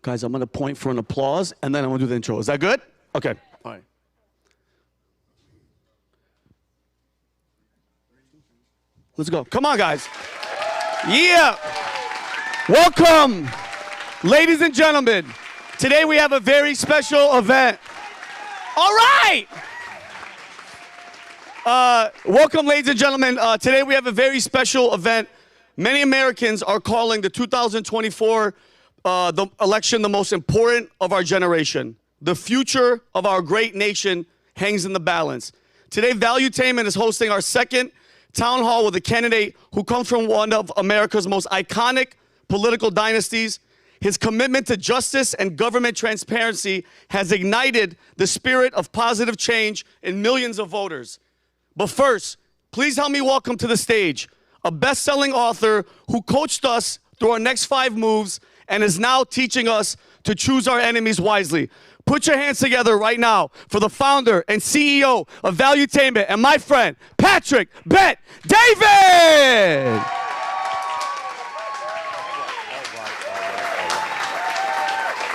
Guys, I'm going to point for an applause, and then I'm going to do the intro. Is that good? Okay. All right. Let's go. Come on, guys. Yeah. Welcome, ladies and gentlemen. Today we have a very special event. All right. Welcome, ladies and gentlemen. Today we have a very special event. Many Americans are calling the 2024 the election the most important of our generation. The future of our great nation hangs in the balance. Today, Valuetainment is hosting our second town hall with a candidate who comes from one of America's most iconic political dynasties. His commitment to justice and government transparency has ignited the spirit of positive change in millions of voters. But first, please help me welcome to the stage a best-selling author who coached us through our next 5 moves and is now teaching us to choose our enemies wisely. Put your hands together right now for the founder and CEO of Valuetainment and my friend, Patrick Bet David!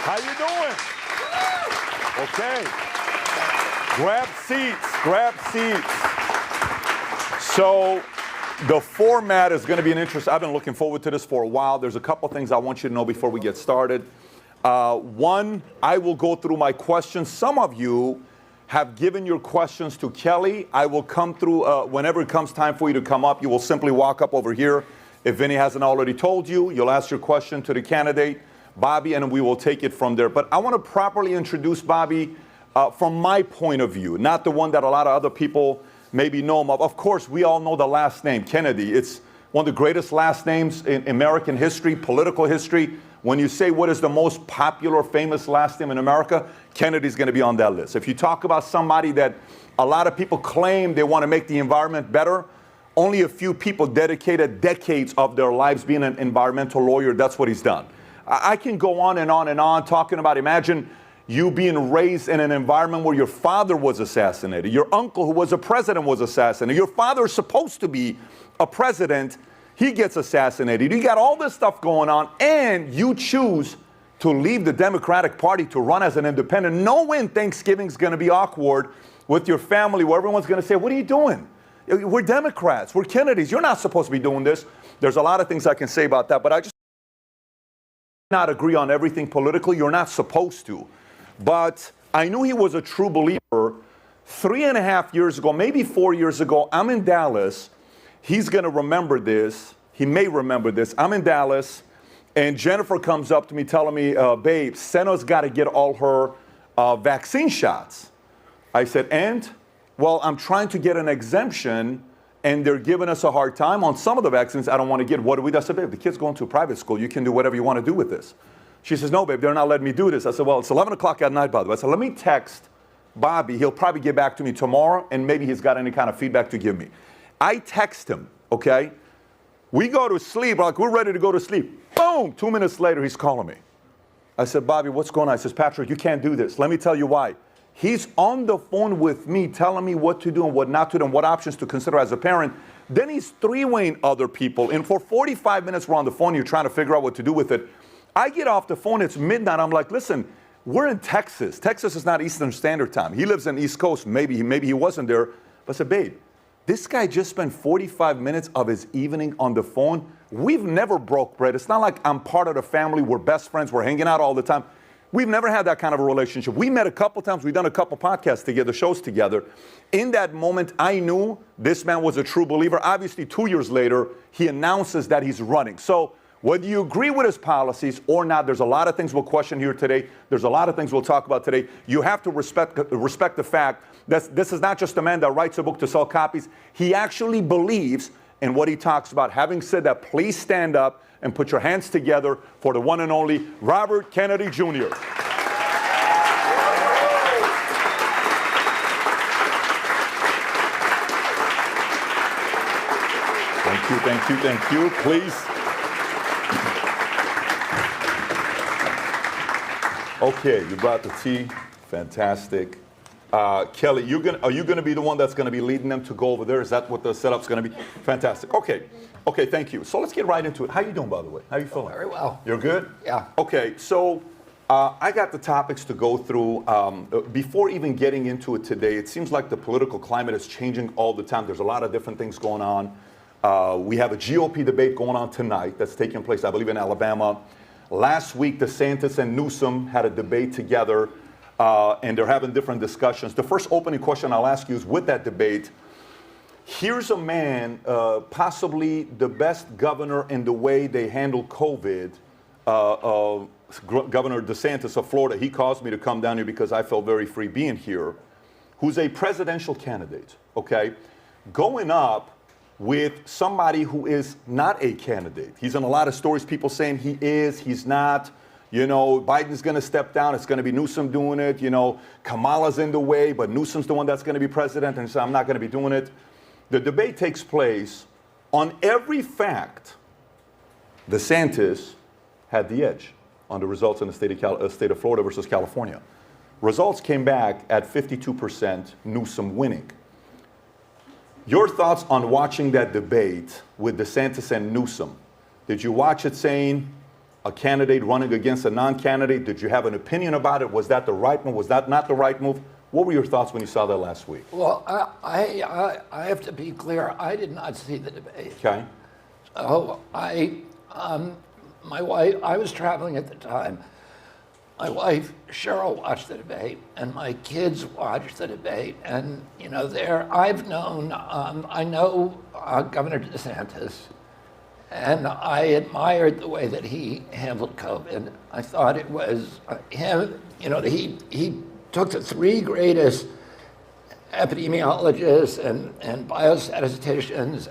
How you doing? Okay. Grab seats. So the format is going to be an interest. I've been looking forward to this for a while. There's a couple things I want you to know before we get started. One, I will go through my questions. Some of you have given your questions to Kelly. I will come through whenever it comes time for you to come up. You will simply walk up over here. If Vinny hasn't already told you, you'll ask your question to the candidate, Bobby, and we will take it from there. But I want to properly introduce Bobby from my point of view, not the one that a lot of other people maybe know him of. Of course, we all know the last name, Kennedy. It's one of the greatest last names in American history, political history. When you say what is the most popular, famous last name in America, Kennedy's going to be on that list. If you talk about somebody that a lot of people claim they want to make the environment better, only a few people dedicated decades of their lives being an environmental lawyer. That's what he's done. I can go on and on and on talking about, imagine you being raised in an environment where your father was assassinated, your uncle who was a president was assassinated, your father is supposed to be a president, he gets assassinated. You got all this stuff going on, and you choose to leave the Democratic Party to run as an independent, knowing Thanksgiving's going to be awkward with your family, where everyone's going to say, what are you doing? We're Democrats, we're Kennedys, you're not supposed to be doing this. There's a lot of things I can say about that, but I just not agree on everything politically. You're not supposed to. But I knew he was a true believer 3.5 years ago, maybe 4 years ago. I'm in Dallas. He's going to remember this. He may remember this. I'm in Dallas, and Jennifer comes up to me telling me, babe, Senna's got to get all her vaccine shots. I said, and? Well, I'm trying to get an exemption, and they're giving us a hard time on some of the vaccines I don't want to get. What do we do? I said, babe, the kid's going to a private school. You can do whatever you want to do with this. She says, no, babe, they're not letting me do this. I said, well, it's 11 o'clock at night, by the way. I said, let me text Bobby. He'll probably get back to me tomorrow, and maybe he's got any kind of feedback to give me. I text him, okay? We go to sleep. We're ready to go to sleep. Boom! 2 minutes later, he's calling me. I said, Bobby, what's going on? He says, Patrick, you can't do this. Let me tell you why. He's on the phone with me telling me what to do and what not to do and what options to consider as a parent. Then he's three-waying other people. And for 45 minutes, we're on the phone. You're trying to figure out what to do with it. I get off the phone. It's midnight. I'm like, listen, we're in Texas. Texas is not Eastern Standard Time. He lives in the East Coast. Maybe he wasn't there. But I said, babe, this guy just spent 45 minutes of his evening on the phone. We've never broke bread. It's not like I'm part of the family. We're best friends. We're hanging out all the time. We've never had that kind of a relationship. We met a couple times. We've done a couple podcasts together, shows together. In that moment, I knew this man was a true believer. Obviously, 2 years later, he announces that he's running. So whether you agree with his policies or not, there's a lot of things we'll question here today. There's a lot of things we'll talk about today. You have to respect the fact that this is not just a man that writes a book to sell copies. He actually believes in what he talks about. Having said that, please stand up and put your hands together for the one and only Robert Kennedy Jr. Thank you. Please. Okay, you brought the tea. Fantastic. Kelly, are you going to be the one that's going to be leading them to go over there? Is that what the setup's going to be? Fantastic. Okay, thank you. So let's get right into it. How you doing, by the way? How you feeling? Very well. You're good? Yeah. Okay, so I got the topics to go through. Before even getting into it today, it seems like the political climate is changing all the time. There's a lot of different things going on. We have a GOP debate going on tonight that's taking place, I believe, in Alabama. Last week, DeSantis and Newsom had a debate together, and they're having different discussions. The first opening question I'll ask you is, with that debate, here's a man, possibly the best governor in the way they handle COVID, Governor DeSantis of Florida. He caused me to come down here because I felt very free being here, who's a presidential candidate, okay, going up with somebody who is not a candidate. He's in a lot of stories, people saying he is, he's not. You know, Biden's going to step down. It's going to be Newsom doing it. You know, Kamala's in the way, but Newsom's the one that's going to be president, and so I'm not going to be doing it. The debate takes place on every fact. DeSantis had the edge on the results in the state of Florida versus California. Results came back at 52%, Newsom winning. Your thoughts on watching that debate with DeSantis and Newsom? Did you watch it saying a candidate running against a non-candidate? Did you have an opinion about it? Was that the right move? Was that not the right move? What were your thoughts when you saw that last week? Well, I have to be clear. I did not see the debate. Okay. So my wife, I was traveling at the time. My wife, Cheryl, watched the debate, and my kids watched the debate. And, you know, I've known, I know Governor DeSantis, and I admired the way that he handled COVID. I thought it was him, you know, he took the three greatest epidemiologists and biostatisticians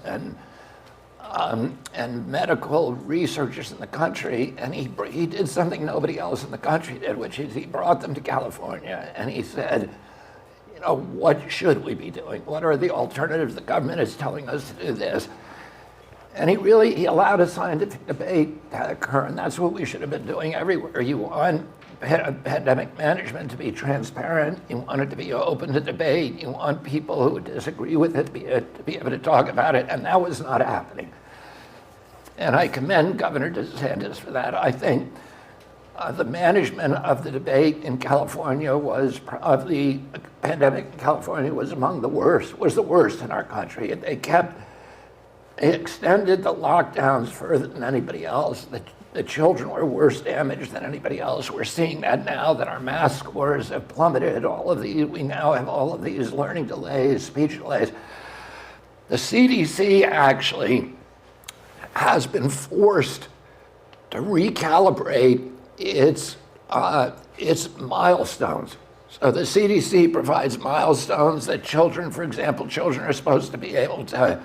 and medical researchers in the country, and he did something nobody else in the country did, which is he brought them to California, and he said, you know, what should we be doing? What are the alternatives? The government is telling us to do this. And he allowed a scientific debate to occur, and that's what we should have been doing everywhere. You want pandemic management to be transparent. You want it to be open to debate. You want people who disagree with it to be able to talk about it, and that was not happening. And I commend Governor DeSantis for that. I think the management of the debate in California of the pandemic in California was among the worst, was the worst in our country. They extended the lockdowns further than anybody else. The children were worse damaged than anybody else. We're seeing that now that our math scores have plummeted. We now have all of these learning delays, speech delays. The CDC actually has been forced to recalibrate its milestones. So the CDC provides milestones that children, for example, children are supposed to be able to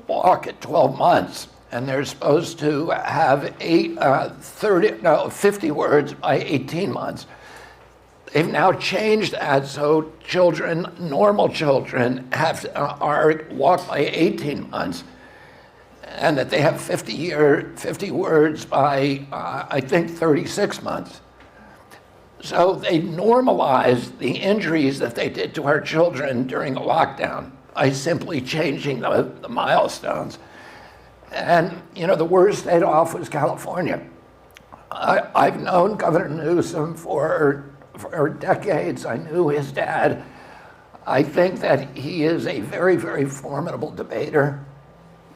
walk at 12 months, and they're supposed to have 50 words by 18 months. They've now changed that so children, normal children, are walk by 18 months, and that they have 50 words by, I think, 36 months. So they normalized the injuries that they did to our children during the lockdown by simply changing the milestones. And, you know, the worst state off was California. I've known Governor Newsom for decades. I knew his dad. I think that he is a very, very formidable debater.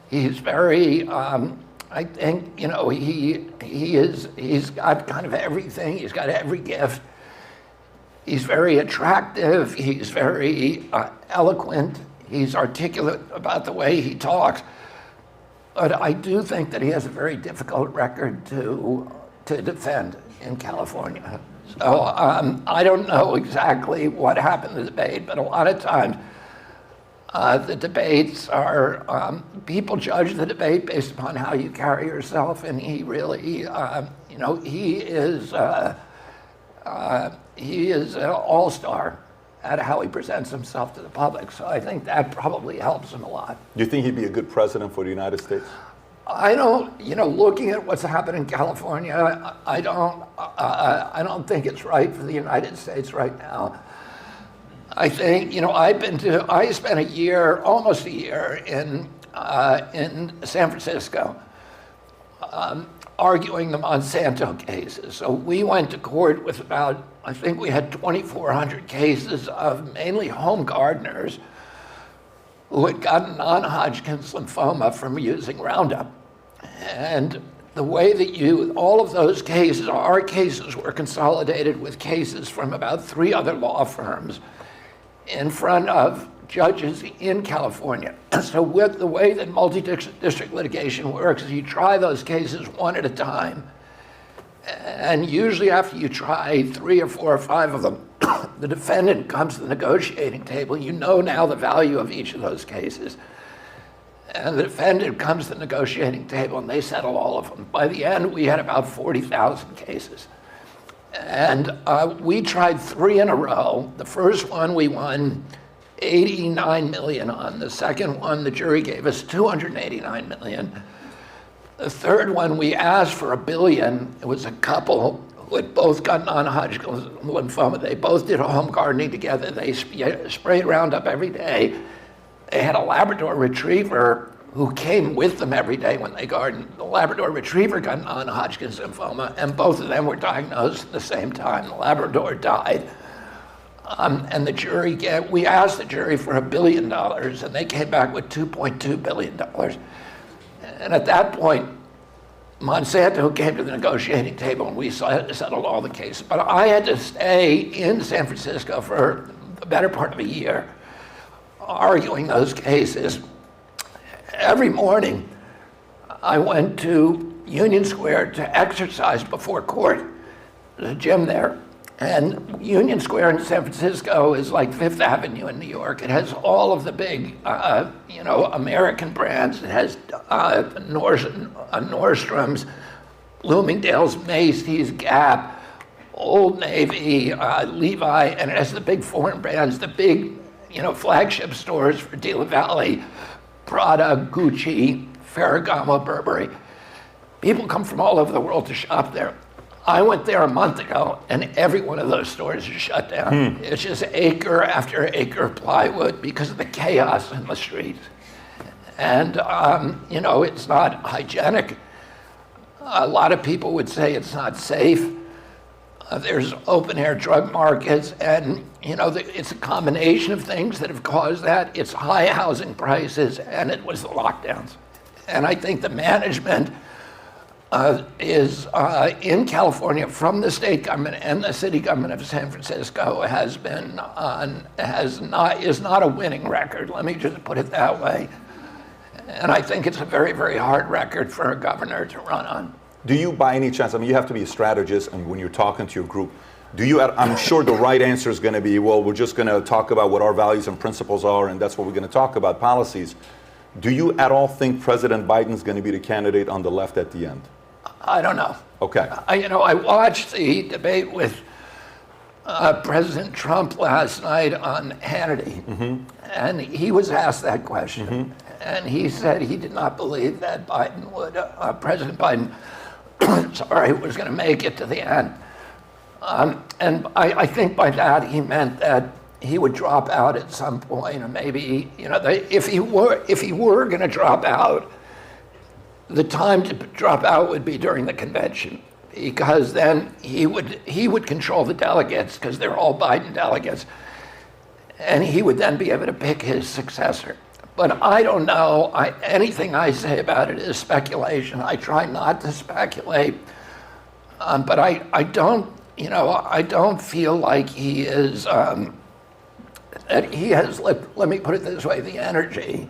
He's very, I think, you know, he's got kind of everything. He's got every gift. He's very attractive. He's very eloquent. He's articulate about the way he talks. But I do think that he has a very difficult record to defend in California. So I don't know exactly what happened in the debate, but a lot of times the debates are, people judge the debate based upon how you carry yourself, and he really, you know, he is an all-star at how he presents himself to the public. So I think that probably helps him a lot. Do you think he'd be a good president for the United States? I don't, you know, looking at what's happened in California, I don't think it's right for the United States right now. I think, you know, I spent almost a year in San Francisco. arguing the Monsanto cases. So we went to court with about, I think we had 2,400 cases of mainly home gardeners who had gotten non-Hodgkin's lymphoma from using Roundup. And the way that all of those cases, our cases were consolidated with cases from about 3 other law firms in front of judges in California. So with the way that multi-district litigation works is you try those cases one at a time. And usually after you try 3 or 4 or 5 of them, the defendant comes to the negotiating table. You know now the value of each of those cases. And the defendant comes to the negotiating table and they settle all of them. By the end, we had about 40,000 cases. And we tried 3 in a row. The first one we won 89 million on. The second one, the jury gave us 289 million. The third one, we asked for $1 billion. It was a couple who had both gotten non-Hodgkin's lymphoma. They both did home gardening together. They sprayed Roundup every day. They had a Labrador Retriever who came with them every day when they gardened. The Labrador Retriever got non-Hodgkin's lymphoma, and both of them were diagnosed at the same time. The Labrador died. And the jury, we asked the jury for $1 billion, and they came back with $2.2 billion. And at that point, Monsanto came to the negotiating table, and we settled all the cases. But I had to stay in San Francisco for the better part of a year, arguing those cases. Every morning, I went to Union Square to exercise before court. There's a gym there. And Union Square in San Francisco is like Fifth Avenue in New York. It has all of the big, American brands. It has Nordstrom's, Bloomingdale's, Macy's, Gap, Old Navy, Levi, and it has the big foreign brands, the big, flagship stores for Dealer Valley, Prada, Gucci, Ferragamo, Burberry. People come from all over the world to shop there. I went there a month ago, and every one of those stores is shut down. It's just acre after acre of plywood because of the chaos in the streets. And, it's not hygienic. A lot of people would say it's not safe. There's open-air drug markets, and, it's a combination of things that have caused that. It's high housing prices, and it was the lockdowns. And I think the management is in California from the state government and the city government of San Francisco is not a winning record. Let me just put it that way. And I think it's a very, very hard record for a governor to run on. Do you, by any chance, you have to be a strategist, and when you're talking to your group, I'm sure the right answer is going to be, well, we're just going to talk about what our values and principles are, and that's what we're going to talk about, policies. Do you at all think President Biden's going to be the candidate on the left at the end? I don't know. Okay. I watched the debate with President Trump last night on Hannity, and he was asked that question, and he said he did not believe that President Biden, was going to make it to the end. And I think by that he meant that he would drop out at some point, or maybe if he were going to drop out, the time to drop out would be during the convention, because then he would control the delegates because they're all Biden delegates, and he would then be able to pick his successor. But I don't know. Anything I say about it is speculation. I try not to speculate, but I don't. I don't feel like he is. That he has. Let me put it this way: the energy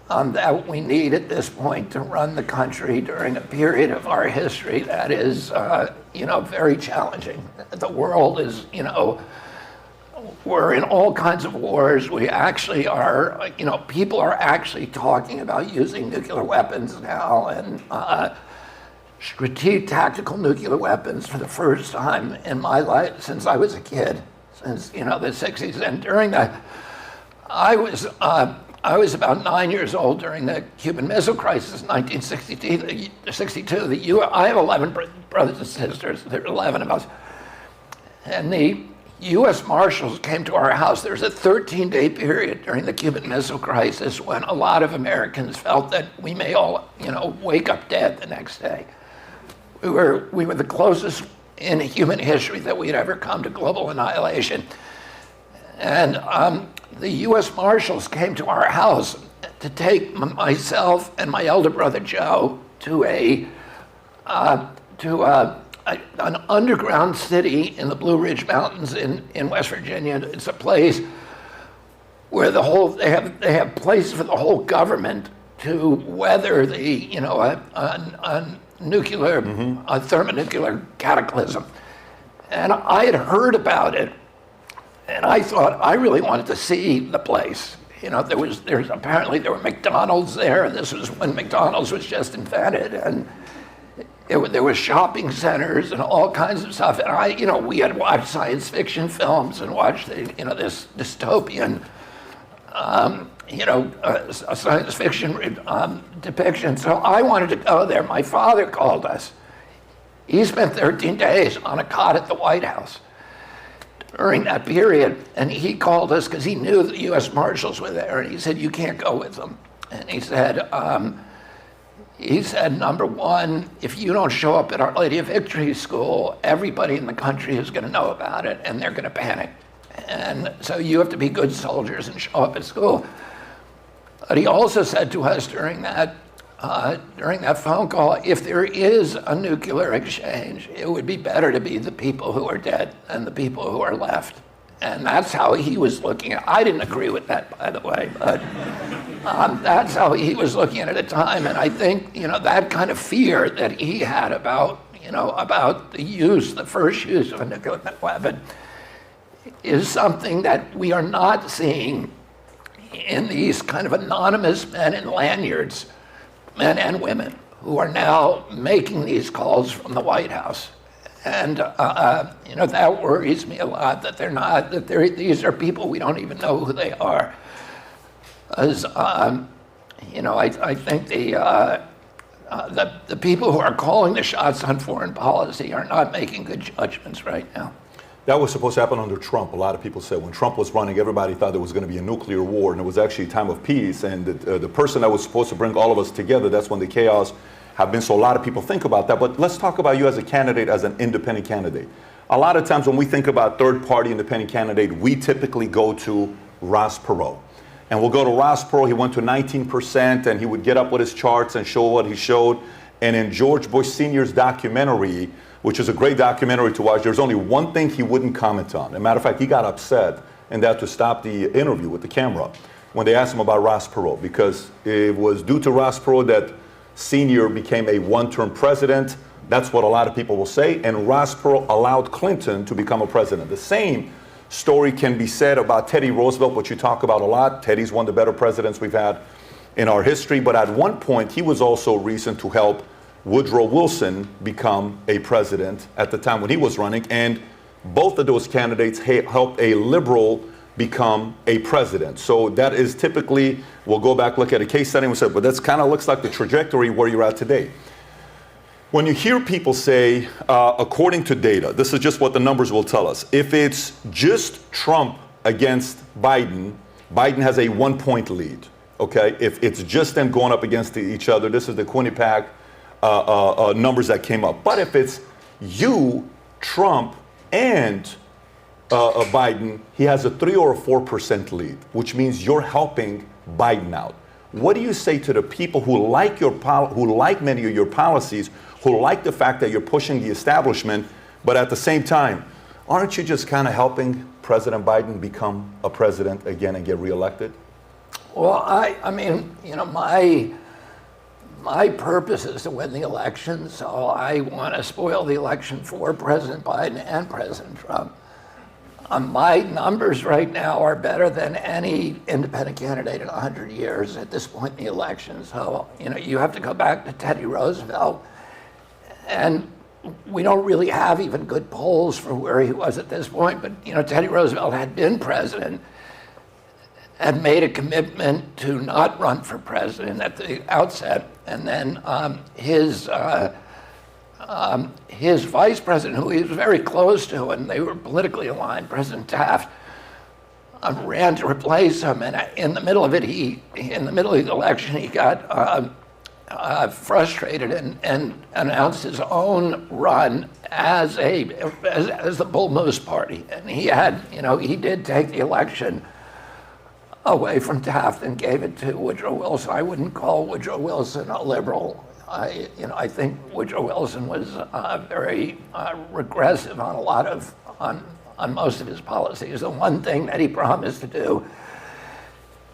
that we need at this point to run the country during a period of our history that is, very challenging. The world is, we're in all kinds of wars. We actually are, people are actually talking about using nuclear weapons now, and strategic tactical nuclear weapons for the first time in my life since I was a kid, since, the 60s. And during that, I was about 9 years old during the Cuban Missile Crisis in 1962. I have 11 brothers and sisters. There are 11 of us. And the U.S. Marshals came to our house. There was a 13-day period during the Cuban Missile Crisis when a lot of Americans felt that we may all, wake up dead the next day. we were the closest in human history that we'd ever come to global annihilation. And the U.S. Marshals came to our house to take myself and my elder brother Joe to an underground city in the Blue Ridge Mountains in West Virginia. It's a place where they have places for the whole government to weather a nuclear, a thermonuclear cataclysm. And I had heard about it, and I thought I really wanted to see the place. Apparently there were McDonald's there, and this was when McDonald's was just invented, and there were shopping centers and all kinds of stuff. And we had watched science fiction films and watched this dystopian, a science fiction depiction. So I wanted to go there. My father called us. He spent 13 days on a cot at the White House during that period. And he called us because he knew the U.S. Marshals were there. And he said, you can't go with them. And he said, number one, if you don't show up at Our Lady of Victory School, everybody in the country is going to know about it and they're going to panic. And so you have to be good soldiers and show up at school. But he also said to us during that phone call, if there is a nuclear exchange, it would be better to be the people who are dead than the people who are left. And that's how he was looking at it. I didn't agree with that, by the way, but that's how he was looking at it at the time. And I think, that kind of fear that he had about the first use of a nuclear weapon is something that we are not seeing in these kind of anonymous men in lanyards, men and women, who are now making these calls from the White House. And that worries me a lot, that these are people we don't even know who they are. As I think the people who are calling the shots on foreign policy are not making good judgments right now. That was supposed to happen under Trump. A lot of people said when Trump was running, everybody thought there was going to be a nuclear war, and it was actually a time of peace. And the person that was supposed to bring all of us together, that's when the chaos have been. So a lot of people think about that. But let's talk about you as a candidate, as an independent candidate. A lot of times when we think about third-party independent candidate, we typically go to Ross Perot. And we'll go to Ross Perot. He went to 19%, and he would get up with his charts and show what he showed. And in George Bush Sr.'s documentary, which is a great documentary to watch, there's only one thing he wouldn't comment on. As a matter of fact, he got upset and they had to stop the interview with the camera when they asked him about Ross Perot, because it was due to Ross Perot that Sr. became a one-term president. That's what a lot of people will say. And Ross Perot allowed Clinton to become a president. The same story can be said about Teddy Roosevelt, which you talk about a lot. Teddy's one of the better presidents we've had in our history. But at one point, he was also reason to help Woodrow Wilson become a president at the time when he was running. And both of those candidates helped a liberal become a president. So that is typically, we'll go back, look at a case study and we'll say, but that's kind of looks like the trajectory where you're at today. When you hear people say, according to data, this is just what the numbers will tell us. If it's just Trump against Biden, Biden has a 1-point lead, okay? If it's just them going up against each other, this is the Quinnipiac numbers that came up. But if it's you, Trump, and Biden, he has a 3 or a 4% lead, which means you're helping Biden out. What do you say to the people who like many of your policies, who like the fact that you're pushing the establishment, but at the same time, aren't you just kind of helping President Biden become a president again and get reelected? Well, I mean, my purpose is to win the election, so I want to spoil the election for President Biden and President Trump. My numbers right now are better than any independent candidate in 100 years at this point in the election. So, you have to go back to Teddy Roosevelt, and we don't really have even good polls for where he was at this point, but, Teddy Roosevelt had been president, had made a commitment to not run for president at the outset, and then his vice president, who he was very close to, and they were politically aligned, President Taft, ran to replace him. And in the middle of it, in the middle of the election, he got frustrated and announced his own run as the Bull Moose Party. And he did take the election away from Taft and gave it to Woodrow Wilson. I wouldn't call Woodrow Wilson a liberal. I think Woodrow Wilson was very regressive on most of his policies. The one thing that he promised to do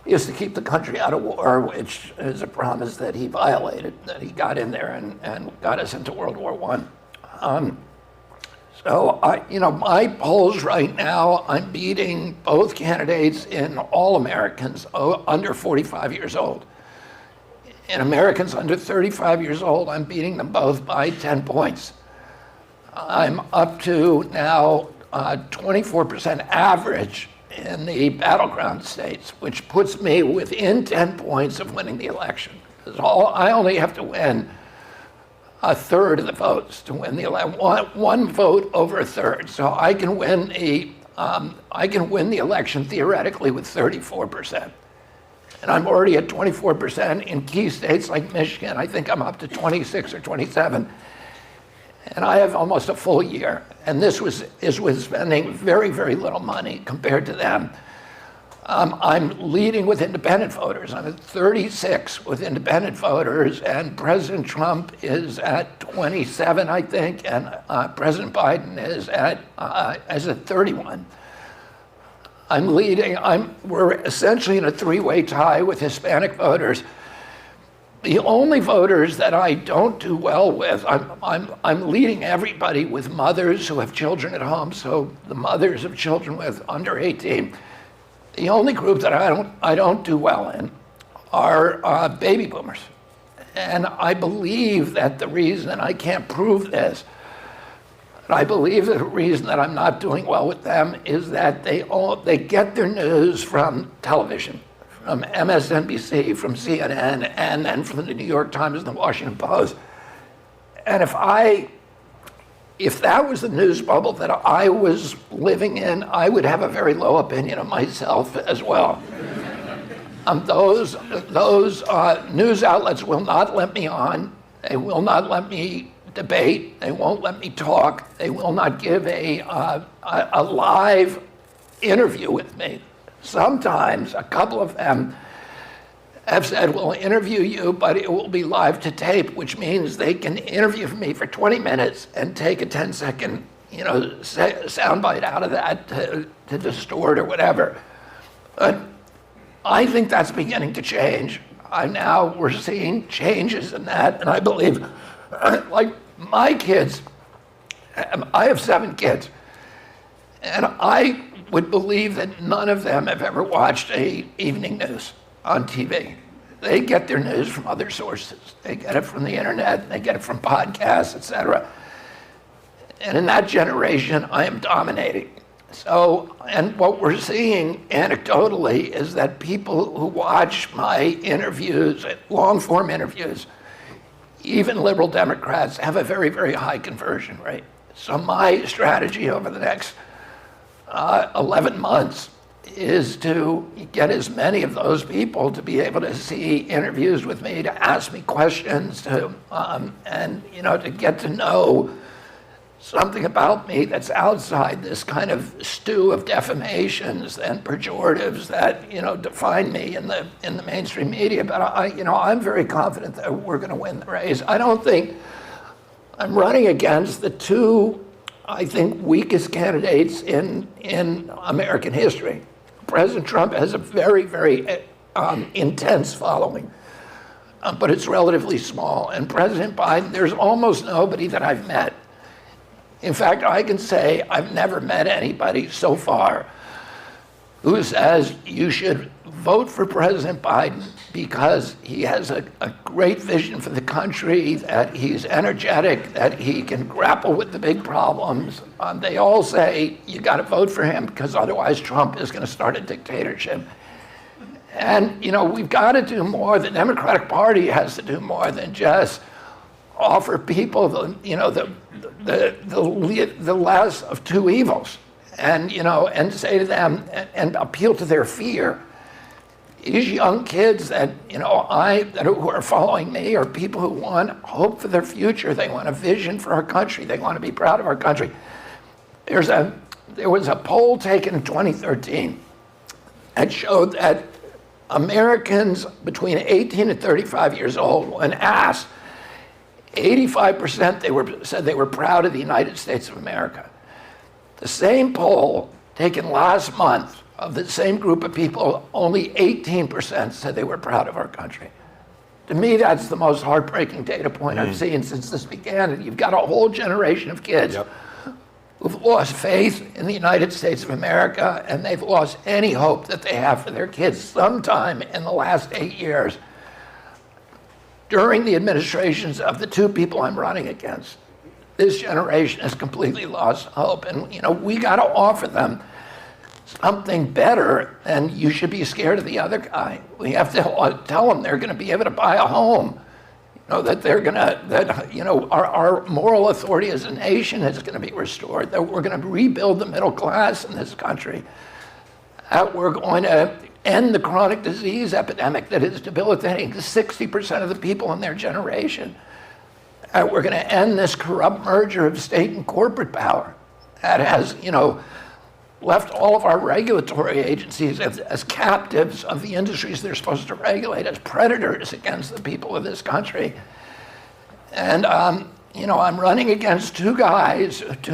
is to keep the country out of war, which is a promise that he violated, that he got in there and got us into World War I. So my polls right now, I'm beating both candidates in all Americans under 45 years old. In Americans under 35 years old, I'm beating them both by 10 points. I'm up to now 24% average in the battleground states, which puts me within 10 points of winning the election. I only have to win a third of the votes to win the election. One vote over a third, so I can win the election theoretically with 34%. And I'm already at 24% in key states like Michigan. I think I'm up to 26 or 27. And I have almost a full year. And this is with spending very, very little money compared to them. I'm leading with independent voters. I'm at 36 with independent voters, and President Trump is at 27, I think, and President Biden is at 31. I'm leading. We're essentially in a three-way tie with Hispanic voters. The only voters that I don't do well with, I'm leading everybody with mothers who have children at home, so the mothers of children with under 18. The only group that I don't do well in are baby boomers. And I believe that the reason, and I can't prove this, but I believe that the reason that I'm not doing well with them is that they get their news from television, from MSNBC, from CNN, and then from the New York Times and the Washington Post. And if that was the news bubble that I was living in, I would have a very low opinion of myself as well. Those news outlets will not let me on. They will not let me debate. They won't let me talk. They will not give a live interview with me. Sometimes a couple of them have said, we'll interview you, but it will be live to tape, which means they can interview me for 20 minutes and take a 10-second, soundbite out of that to distort or whatever. But I think that's beginning to change. We're seeing changes in that, and I believe, like my kids, I have 7 kids, and I would believe that none of them have ever watched a evening news on TV. They get their news from other sources. They get it from the internet, they get it from podcasts, etc. And in that generation, I am dominating. So, and what we're seeing anecdotally is that people who watch my interviews, long-form interviews, even liberal Democrats, have a very, very high conversion rate. So my strategy over the next 11 months is to get as many of those people to be able to see interviews with me, to ask me questions, to get to know something about me that's outside this kind of stew of defamations and pejoratives that define me in the mainstream media. But I'm very confident that we're going to win the race. I don't think I'm running against the two, I think, weakest candidates in American history. President Trump has a very, very intense following, but it's relatively small. And President Biden, there's almost nobody that I've met. In fact, I can say I've never met anybody so far who says you should vote for President Biden because he has a great vision for the country, that he's energetic, that he can grapple with the big problems. They all say you got to vote for him because otherwise Trump is going to start a dictatorship. And we've got to do more. The Democratic Party has to do more than just offer people the less of two evils, and say to them and appeal to their fear. these young kids that, who are following me are people who want hope for their future. They want a vision for our country. They want to be proud of our country. There was a poll taken in 2013 that showed that Americans between 18 and 35 years old, when asked, 85% said they were proud of the United States of America. The same poll taken last month of the same group of people, only 18% said they were proud of our country. To me, that's the most heartbreaking data point I've seen since this began. And you've got a whole generation of kids who've lost faith in the United States of America, and they've lost any hope that they have for their kids sometime in the last 8 years during the administrations of the two people I'm running against. This generation has completely lost hope, and we got to offer them something better than you should be scared of the other guy. We have to tell them they're going to be able to buy a home. That our moral authority as a nation is going to be restored. That we're going to rebuild the middle class in this country. That we're going to end the chronic disease epidemic that is debilitating 60% of the people in their generation. That we're going to end this corrupt merger of state and corporate power that has, left all of our regulatory agencies as captives of the industries they're supposed to regulate, as predators against the people of this country. And, I'm running against two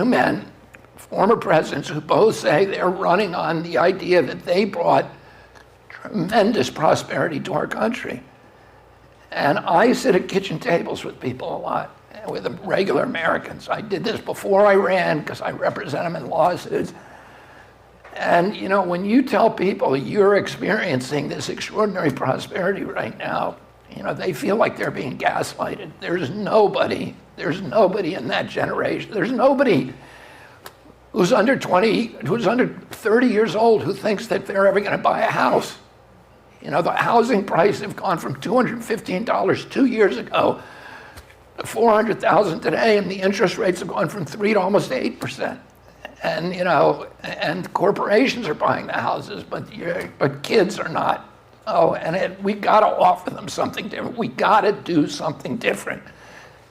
men, former presidents, who both say they're running on the idea that they brought tremendous prosperity to our country. And I sit at kitchen tables with people a lot, with the regular Americans. I did this before I ran because I represent them in lawsuits. And, when you tell people you're experiencing this extraordinary prosperity right now, they feel like they're being gaslighted. There's nobody in that generation. There's nobody who's under 30 years old who thinks that they're ever going to buy a house. The housing prices have gone from $215 2 years ago to $400,000 today, and the interest rates have gone from 3 to almost 8%. And and corporations are buying the houses, but kids are not. Oh, and we got to offer them something different. We got to do something different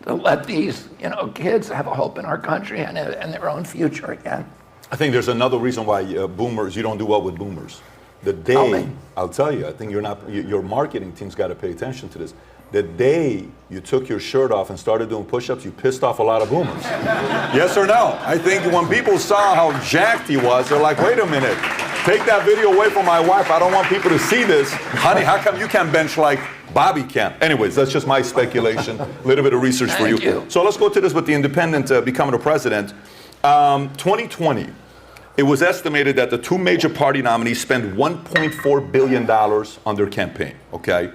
to let these kids have a hope in our country and their own future again. I think there's another reason why boomers, you don't do well with boomers. I'll tell you, I think your marketing team's got to pay attention to this. The day you took your shirt off and started doing push-ups, you pissed off a lot of boomers. Yes or no? I think when people saw how jacked he was, they're like, wait a minute, take that video away from my wife. I don't want people to see this. Honey, how come you can't bench like Bobby can? Anyways, that's just my speculation. A little bit of research for you. So let's go to this with the independent becoming a president. 2020. It was estimated that the two major party nominees spent $1.4 billion on their campaign, okay?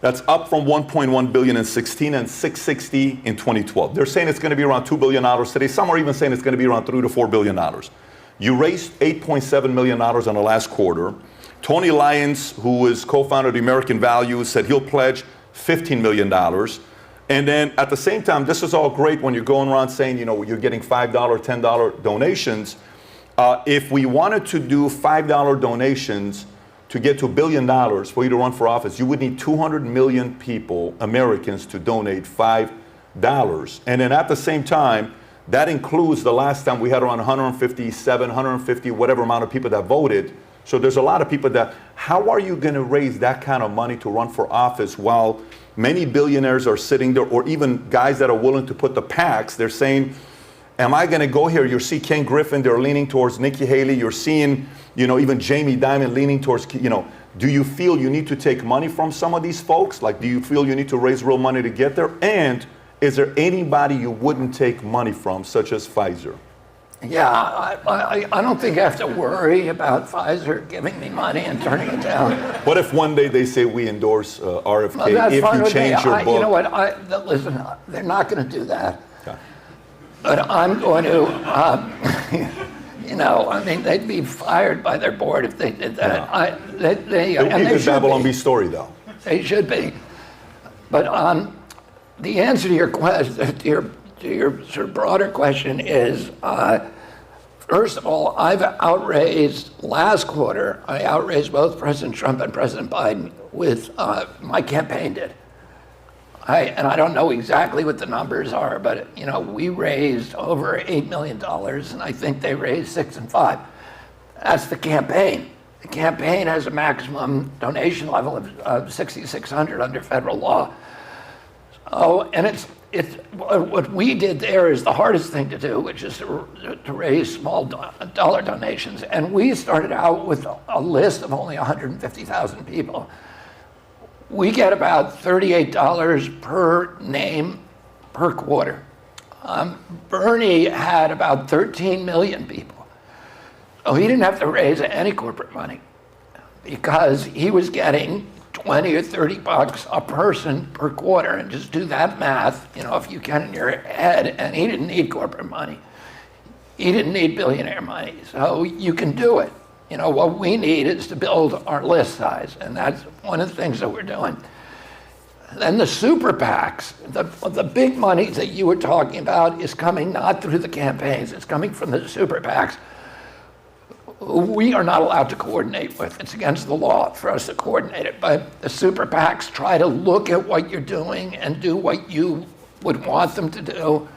That's up from $1.1 billion in 2016 and $660 in 2012. They're saying it's going to be around $2 billion today. Some are even saying it's going to be around $3 to $4 billion. You raised $8.7 million in the last quarter. Tony Lyons, who is co-founder of the American Value, said he'll pledge $15 million. And then at the same time, this is all great when you're going around saying, you're getting $5, $10 donations. If we wanted to do $5 donations to get to $1 billion for you to run for office, you would need 200 million people, Americans, to donate $5. And then at the same time, that includes the last time we had around 150, whatever amount of people that voted. So there's a lot of people how are you going to raise that kind of money to run for office while many billionaires are sitting there, or even guys that are willing to put the PACs, they're saying, am I going to go here? You see Ken Griffin, they're leaning towards Nikki Haley. You're seeing, even Jamie Dimon leaning towards, do you feel you need to take money from some of these folks? Like, do you feel you need to raise real money to get there? And is there anybody you wouldn't take money from, such as Pfizer? Yeah, I don't think I have to worry about Pfizer giving me money and turning it down. What if one day they say we endorse RFK Well, if you change your book? You know what? Listen, they're not going to do that. Okay. But I'm going to, they'd be fired by their board if they did that. Yeah. It would be a Babylon Bee story, though. They should be. But the answer to your question, to your sort of broader question is, First of all, I've outraised, last quarter, I outraised both President Trump and President Biden with my campaign did. And I don't know exactly what the numbers are, but we raised over $8 million, and I think they raised $6 and $5. That's the campaign. The campaign has a maximum donation level of $6,600 under federal law. Oh, and it's what we did there is the hardest thing to do, which is to raise small dollar donations. And we started out with a list of only 150,000 people. We get about $38 per name per quarter. Bernie had about 13 million people. So he didn't have to raise any corporate money because he was getting 20 or 30 bucks a person per quarter, and just do that math, if you can in your head, and he didn't need corporate money. He didn't need billionaire money, so you can do it. What we need is to build our list size, and that's one of the things that we're doing. Then the super PACs, the big money that you were talking about is coming not through the campaigns, it's coming from the super PACs. We are not allowed to coordinate with. It's against the law for us to coordinate it. But the super PACs try to look at what you're doing and do what you would want them to do.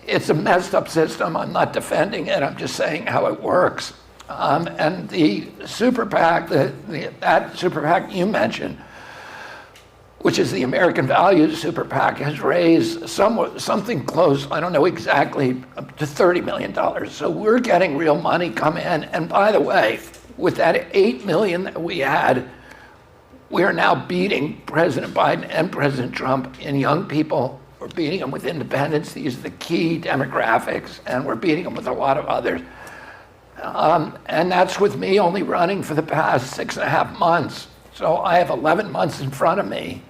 It's a messed up system. I'm not defending it. I'm just saying how it works. And the super PAC, that super PAC you mentioned, which is the American Values Super PAC, has raised something close, I don't know exactly, up to $30 million. So we're getting real money come in. And by the way, with that 8 million that we had, we are now beating President Biden and President Trump in young people. We're beating them with independents. These are the key demographics, and we're beating them with a lot of others. And that's with me only running for the past 6.5 months. So I have 11 months in front of me.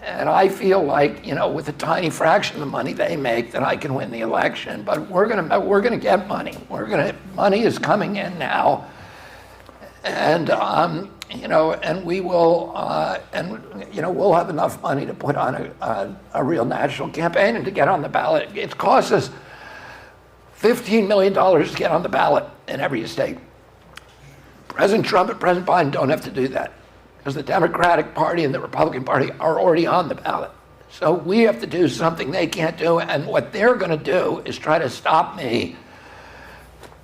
And I feel like, with a tiny fraction of the money they make, that I can win the election. But we're gonna get money. Money is coming in now, and and we will, we'll have enough money to put on a real national campaign and to get on the ballot. It costs us $15 million to get on the ballot in every state. President Trump and President Biden don't have to do that, because the Democratic Party and the Republican Party are already on the ballot. So we have to do something they can't do, and what they're going to do is try to stop me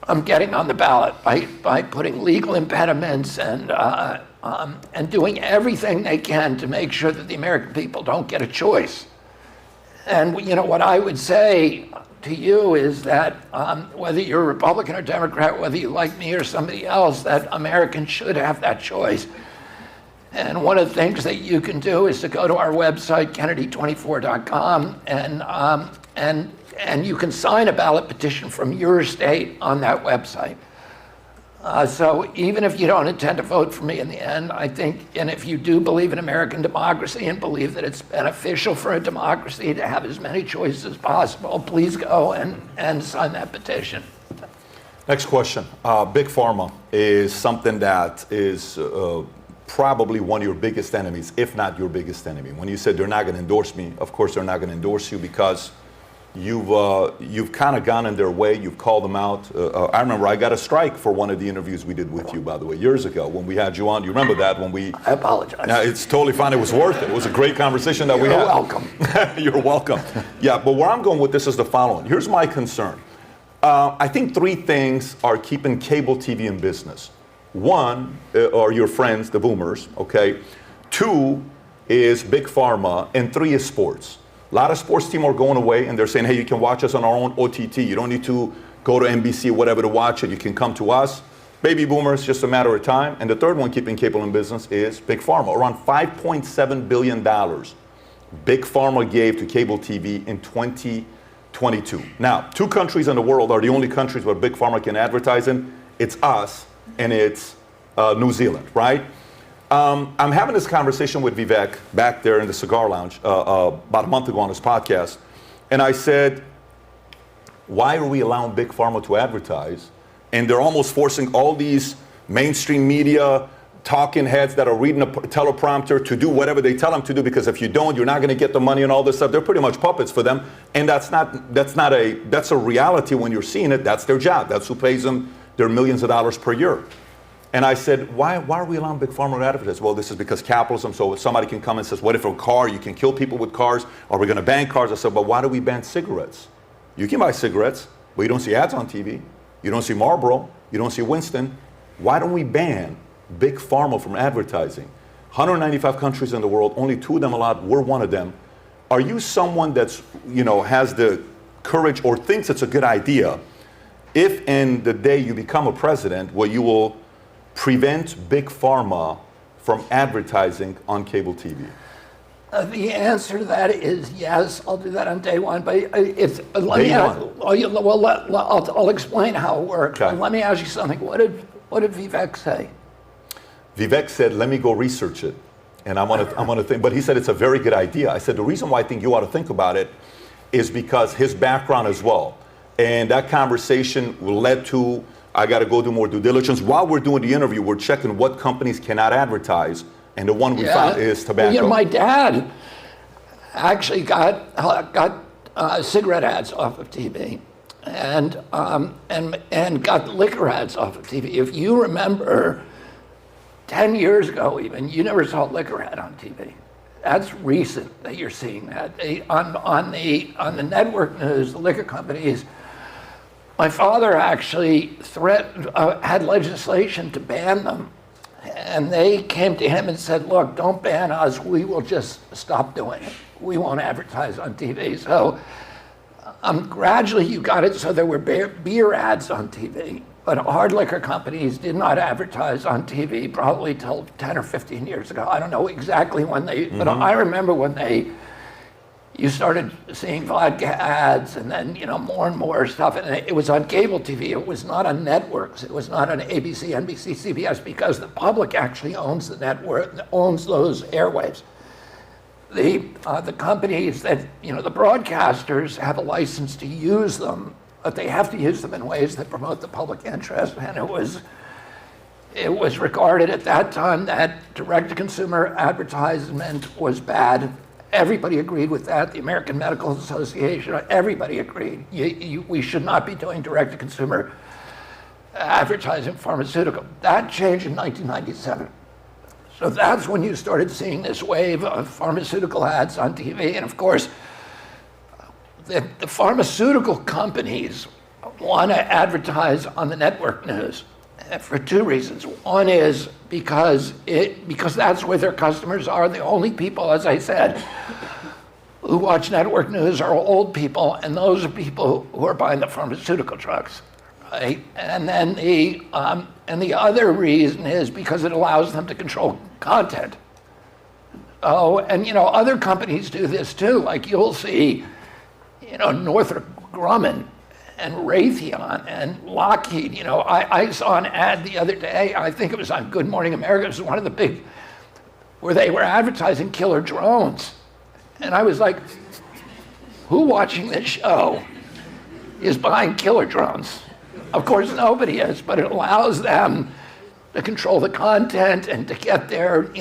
from getting on the ballot by putting legal impediments and doing everything they can to make sure that the American people don't get a choice. And what I would say to you is that whether you're a Republican or Democrat, whether you like me or somebody else, that Americans should have that choice. And one of the things that you can do is to go to our website, Kennedy24.com, and you can sign a ballot petition from your state on that website. So even if you don't intend to vote for me in the end, I think, and if you do believe in American democracy and believe that it's beneficial for a democracy to have as many choices as possible, please go and sign that petition. Next question. Big Pharma is something that is probably one of your biggest enemies, if not your biggest enemy. When you said they're not going to endorse me, of course they're not going to endorse you because you've kind of gone in their way. You've called them out. I remember I got a strike for one of the interviews we did with you, by the way, years ago when we had you on. You remember that when we? I apologize. No, it's totally fine. It was worth it. It was a great conversation that we had. You're welcome. You're welcome. Yeah, but where I'm going with this is the following. Here's my concern. I think 3 things are keeping cable TV in business. 1 are your friends, the boomers, okay? 2 is Big Pharma, and 3 is sports. A lot of sports teams are going away, and they're saying, hey, you can watch us on our own OTT. You don't need to go to NBC or whatever to watch it. You can come to us. Baby boomers, just a matter of time. And the 3rd one keeping cable in business is Big Pharma. Around $5.7 billion Big Pharma gave to cable TV in 2022. Now, 2 countries in the world are the only countries where Big Pharma can advertise in. It's us, and it's New Zealand, right? I'm having this conversation with Vivek back there in the cigar lounge about a month ago on his podcast, and I said, why are we allowing Big Pharma to advertise? And they're almost forcing all these mainstream media, talking heads that are reading a teleprompter to do whatever they tell them to do, because if you don't, you're not going to get the money and all this stuff. They're pretty much puppets for them, and that's a reality when you're seeing it. That's their job. That's who pays them their millions of dollars per year. And I said, why are we allowing Big Pharma to advertise? Well, this is because capitalism. So if somebody can come and says, what if a car, you can kill people with cars? Are we going to ban cars? I said, but why do we ban cigarettes? You can buy cigarettes, but you don't see ads on TV. You don't see Marlboro. You don't see Winston. Why don't we ban Big Pharma from advertising? 195 countries in the world, only 2 of them allowed. We're one of them. Are you someone that's, has the courage or thinks it's a good idea, if in the day you become a president, where you will prevent Big Pharma from advertising on cable TV? The answer to that is yes. I'll do that on day one. But I'll explain how it works. Okay. Let me ask you something. What did Vivek say? Vivek said, let me go research it. And I'm gonna think, but he said it's a very good idea. I said, the reason why I think you ought to think about it is because his background as well. And that conversation led to, I got to go do more due diligence. While we're doing the interview, we're checking what companies cannot advertise. And the one we found is tobacco. My dad actually got cigarette ads off of TV and got liquor ads off of TV. If you remember, 10 years ago even, you never saw a liquor ad on TV. That's recent that you're seeing that. On the network news, the liquor companies, my father actually had legislation to ban them. And they came to him and said, look, don't ban us. We will just stop doing it. We won't advertise on TV. So gradually you got it so there were beer ads on TV. But hard liquor companies did not advertise on TV probably till 10 or 15 years ago. I don't know exactly when but I remember when you started seeing vodka ads and then, more and more stuff. And it was on cable TV. It was not on networks. It was not on ABC, NBC, CBS, because the public actually owns the network, owns those airwaves. The companies that, the broadcasters have a license to use them, but they have to use them in ways that promote the public interest. And it was regarded at that time that direct-to-consumer advertisement was bad. Everybody agreed with that. The American Medical Association, everybody agreed. We should not be doing direct-to-consumer advertising pharmaceutical. That changed in 1997. So that's when you started seeing this wave of pharmaceutical ads on TV. And of course, the pharmaceutical companies want to advertise on the network news for 2 reasons. One is because that's where their customers are. The only people, as I said, who watch network news are old people, and those are people who are buying the pharmaceutical drugs, right? And then the other reason is because it allows them to control content. Oh, and other companies do this too. Like you'll see, Northrop Grumman and Raytheon and Lockheed. I saw an ad the other day, I think it was on Good Morning America, it was one of the big, where they were advertising killer drones. And I was like, who watching this show is buying killer drones? Of course nobody is, but it allows them to control the content and to get their,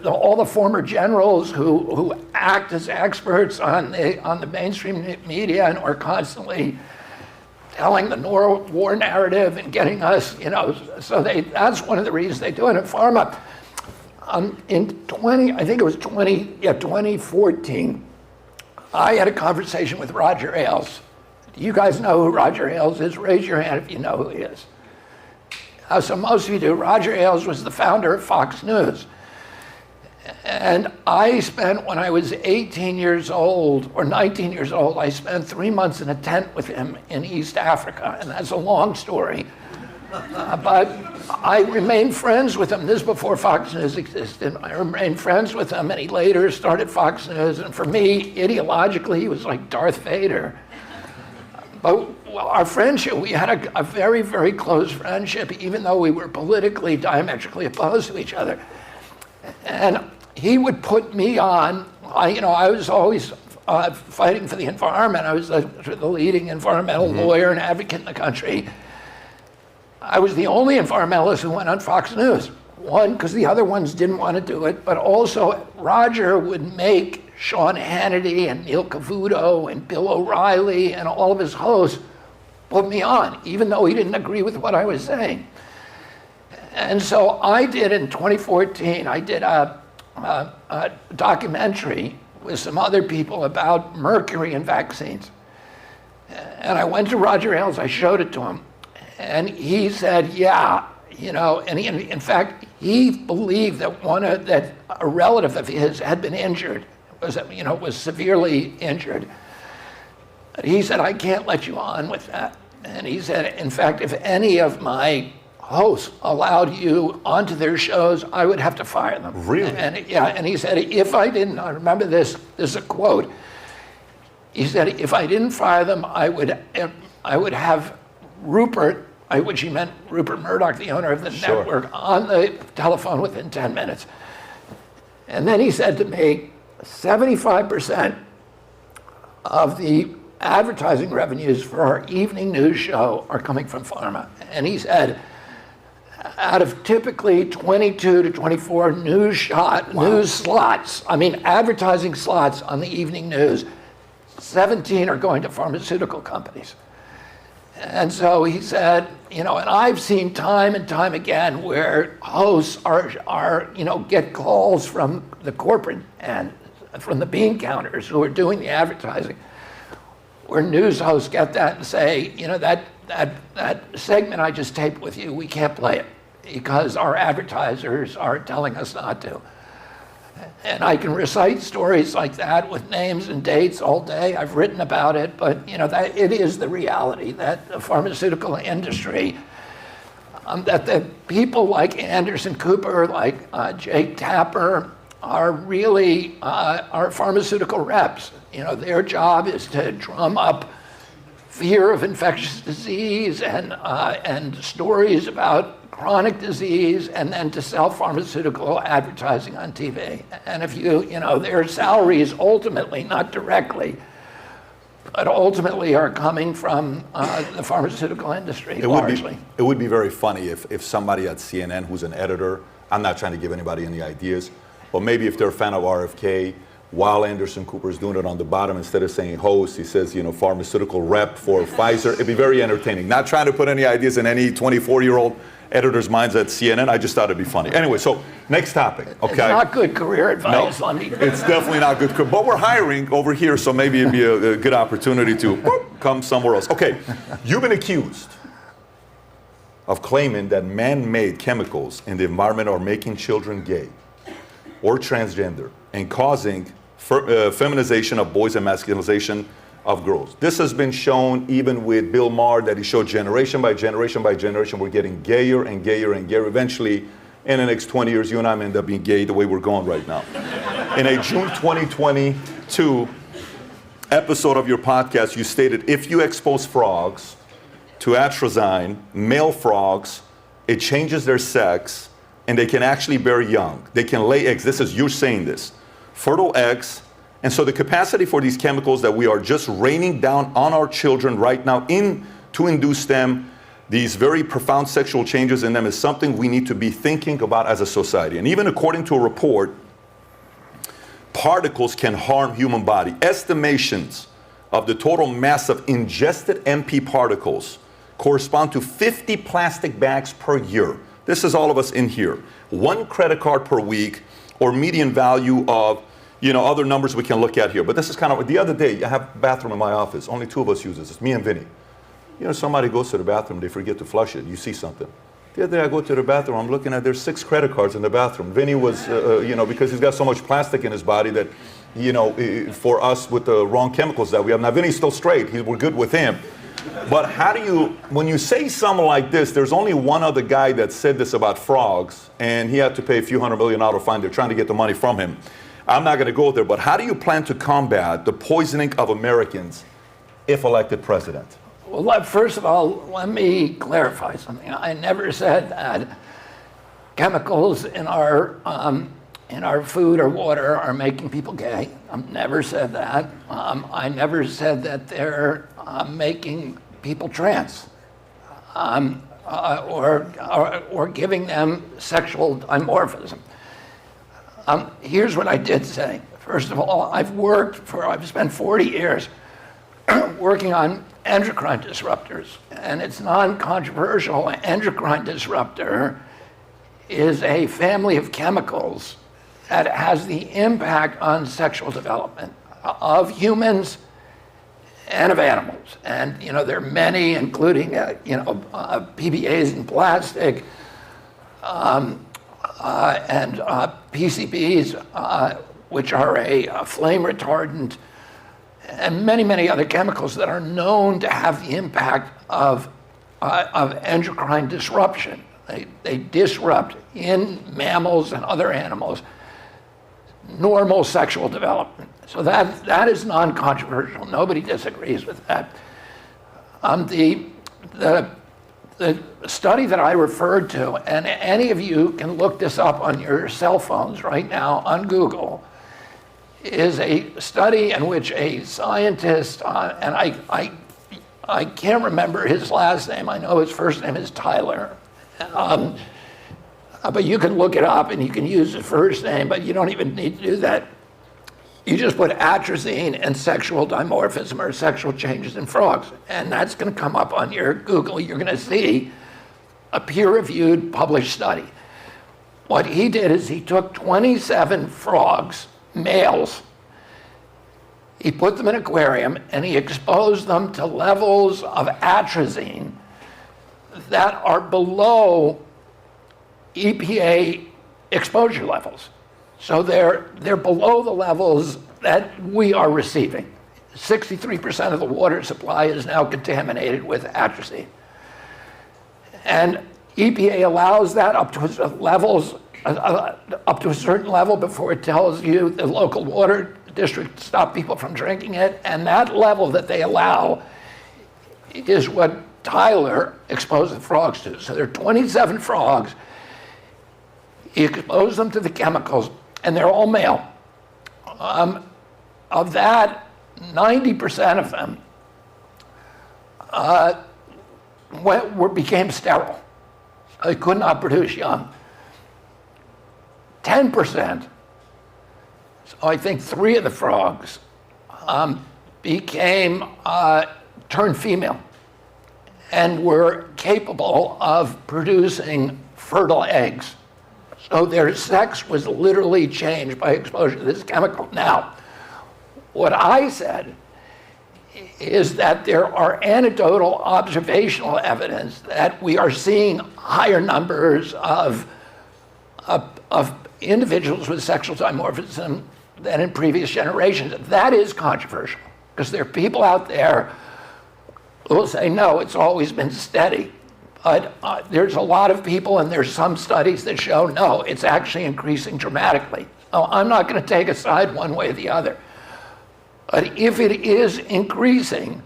all the former generals who act as experts on the mainstream media and are constantly telling the war narrative and getting us, so that's one of the reasons they do it in pharma. In 2014, I had a conversation with Roger Ailes. Do you guys know who Roger Ailes is? Raise your hand if you know who he is. So most of you do. Roger Ailes was the founder of Fox News. And I spent, when I was 18 years old or 19 years old, I spent 3 months in a tent with him in East Africa. And that's a long story. But I remained friends with him. This is before Fox News existed. I remained friends with him, and he later started Fox News. And for me, ideologically, he was like Darth Vader. But our friendship, we had a very, very close friendship, even though we were politically diametrically opposed to each other. And he would put me on, I was always fighting for the environment. I was the leading environmental lawyer and advocate in the country. I was the only environmentalist who went on Fox News. One, because the other ones didn't want to do it, but also Roger would make Sean Hannity and Neil Cavuto and Bill O'Reilly and all of his hosts put me on, even though he didn't agree with what I was saying. And so I did in 2014, I did a documentary with some other people about mercury in vaccines. And I went to Roger Ailes, I showed it to him, and he said, yeah, you know, and in fact, he believed that that a relative of his had been injured, was severely injured. He said, I can't let you on with that. And he said, in fact, if any of my hosts allowed you onto their shows, I would have to fire them. Really? And he said, if I didn't, I remember this is a quote. He said, if I didn't fire them, I would have Rupert, which he meant Rupert Murdoch, the owner of the network, on the telephone within 10 minutes. And then he said to me, 75% of the advertising revenues for our evening news show are coming from pharma. And he said, out of typically 22 to 24 news slots, advertising slots on the evening news, 17 are going to pharmaceutical companies. And so he said, and I've seen time and time again where hosts get calls from the corporate and from the bean counters who are doing the advertising, where news hosts get that and say, that segment I just taped with you, we can't play it because our advertisers are telling us not to. And I can recite stories like that with names and dates all day. I've written about it, but that it is the reality that the pharmaceutical industry, that the people like Anderson Cooper, like Jake Tapper, are really are pharmaceutical reps. Their job is to drum up fear of infectious disease and stories about chronic disease, and then to sell pharmaceutical advertising on TV. And if their salaries ultimately, not directly, but ultimately are coming from the pharmaceutical industry largely. It would be very funny if somebody at CNN who's an editor, I'm not trying to give anybody any ideas, but maybe if they're a fan of RFK, while Anderson Cooper is doing it on the bottom, instead of saying host, he says, pharmaceutical rep for Pfizer. It'd be very entertaining. Not trying to put any ideas in any 24-year-old editors' minds at CNN. I just thought it'd be funny. Anyway, so next topic, okay? It's not good career advice. No, it's definitely not good. But we're hiring over here, so maybe it'd be a good opportunity to come somewhere else. Okay, you've been accused of claiming that man-made chemicals in the environment are making children gay or transgender and causing feminization of boys and masculinization of girls. This has been shown even with Bill Maher, that he showed generation by generation by generation, we're getting gayer and gayer and gayer. Eventually, in the next 20 years, you and I may end up being gay the way we're going right now. In a June 2022 episode of your podcast, you stated, if you expose frogs to atrazine, male frogs, it changes their sex, and they can actually bear young. They can lay eggs. This is you saying this. Fertile eggs. And so the capacity for these chemicals that we are just raining down on our children right now to induce them, these very profound sexual changes in them, is something we need to be thinking about as a society. And even according to a report, particles can harm human body. Estimations of the total mass of ingested MP particles correspond to 50 plastic bags per year. This is all of us in here. 1 credit card per week, or median value of, other numbers we can look at here. But this is kind of, the other day, I have a bathroom in my office. Only 2 of us use this. It's me and Vinny. Somebody goes to the bathroom, they forget to flush it. You see something. The other day I go to the bathroom, I'm looking at, there's 6 credit cards in the bathroom. Vinny was, because he's got so much plastic in his body that, for us with the wrong chemicals that we have. Now, Vinny's still straight. We're good with him. But how do you, when you say something like this, there's only one other guy that said this about frogs, and he had to pay a few $100 million fine. They're trying to get the money from him. I'm not going to go there, but how do you plan to combat the poisoning of Americans if elected president? Well, first of all, let me clarify something. I never said that chemicals in our food or water are making people gay. I've never said that. I never said that they're making people trans. or giving them sexual dimorphism. Here's what I did say. First of all, I've spent 40 years working on endocrine disruptors, and it's non-controversial. An endocrine disruptor is a family of chemicals that has the impact on sexual development of humans and of animals. And there are many, including PBAs in plastic and PCBs, which are a flame retardant, and many, many other chemicals that are known to have the impact of endocrine disruption. They disrupt in mammals and other animals normal sexual development. So that is non-controversial. Nobody disagrees with that. The study that I referred to, and any of you can look this up on your cell phones right now on Google, is a study in which a scientist, and I can't remember his last name. I know his first name is Tyler. But you can look it up and you can use his first name, but you don't even need to do that. You just put atrazine and sexual dimorphism or sexual changes in frogs, and that's going to come up on your Google. You're going to see a peer-reviewed published study. What he did is he took 27 frogs, males, he put them in an aquarium, and he exposed them to levels of atrazine that are below EPA exposure levels. So they're below the levels that we are receiving. 63% of the water supply is now contaminated with atrazine. And EPA allows that up to a certain level before it tells you, the local water district, to stop people from drinking it. And that level that they allow is what Tyler exposed the frogs to. So there are 27 frogs. He exposed them to the chemicals, and they're all male. Of that, 90% of them became sterile. They could not produce young. 10%, so I think 3 of the frogs, turned female and were capable of producing fertile eggs. So their sex was literally changed by exposure to this chemical. Now, what I said is that there are anecdotal observational evidence that we are seeing higher numbers of individuals with sexual dimorphism than in previous generations. That is controversial, because there are people out there who will say, no, it's always been steady. But there's a lot of people, and there's some studies that show, no, it's actually increasing dramatically. So I'm not going to take a side one way or the other. But if it is increasing,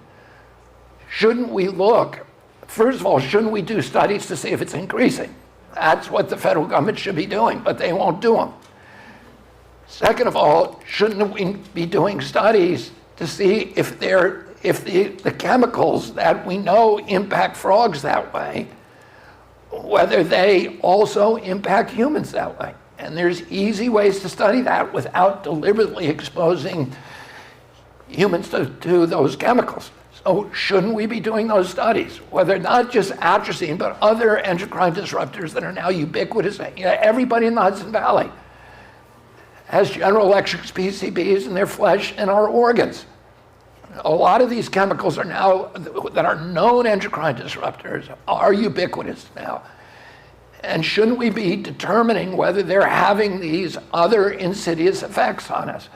shouldn't we look, first of all, shouldn't we do studies to see if it's increasing? That's what the federal government should be doing, but they won't do them. Second of all, shouldn't we be doing studies to see if the chemicals that we know impact frogs that way, whether they also impact humans that way? And there's easy ways to study that without deliberately exposing humans to those chemicals. So shouldn't we be doing those studies? Whether not just atrazine, but other endocrine disruptors that are now ubiquitous. Everybody in the Hudson Valley has General Electric's PCBs in their flesh and our organs. A lot of these chemicals are now, that are known endocrine disruptors, are ubiquitous now. And shouldn't we be determining whether they're having these other insidious effects on us?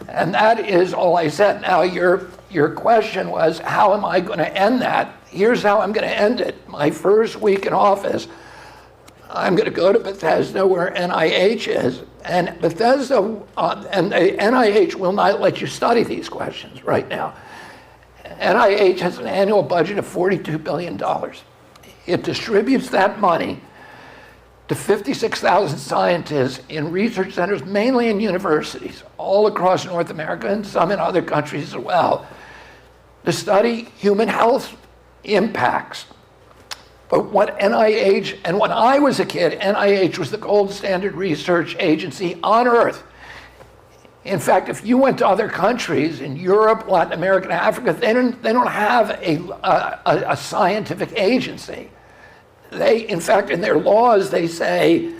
And that is all I said. Now, your question was, how am I going to end that? Here's how I'm going to end it. My first week in office, I'm going to go to Bethesda, where NIH is, and Bethesda, and the NIH will not let you study these questions right now. NIH has an annual budget of $42 billion. It distributes that money to 56,000 scientists in research centers, mainly in universities, all across North America and some in other countries as well, to study human health impacts But what NIH, and when I was a kid, NIH was the gold standard research agency on earth. In fact, if you went to other countries in Europe, Latin America, and Africa, they don't have a scientific agency. In fact, in their laws, they say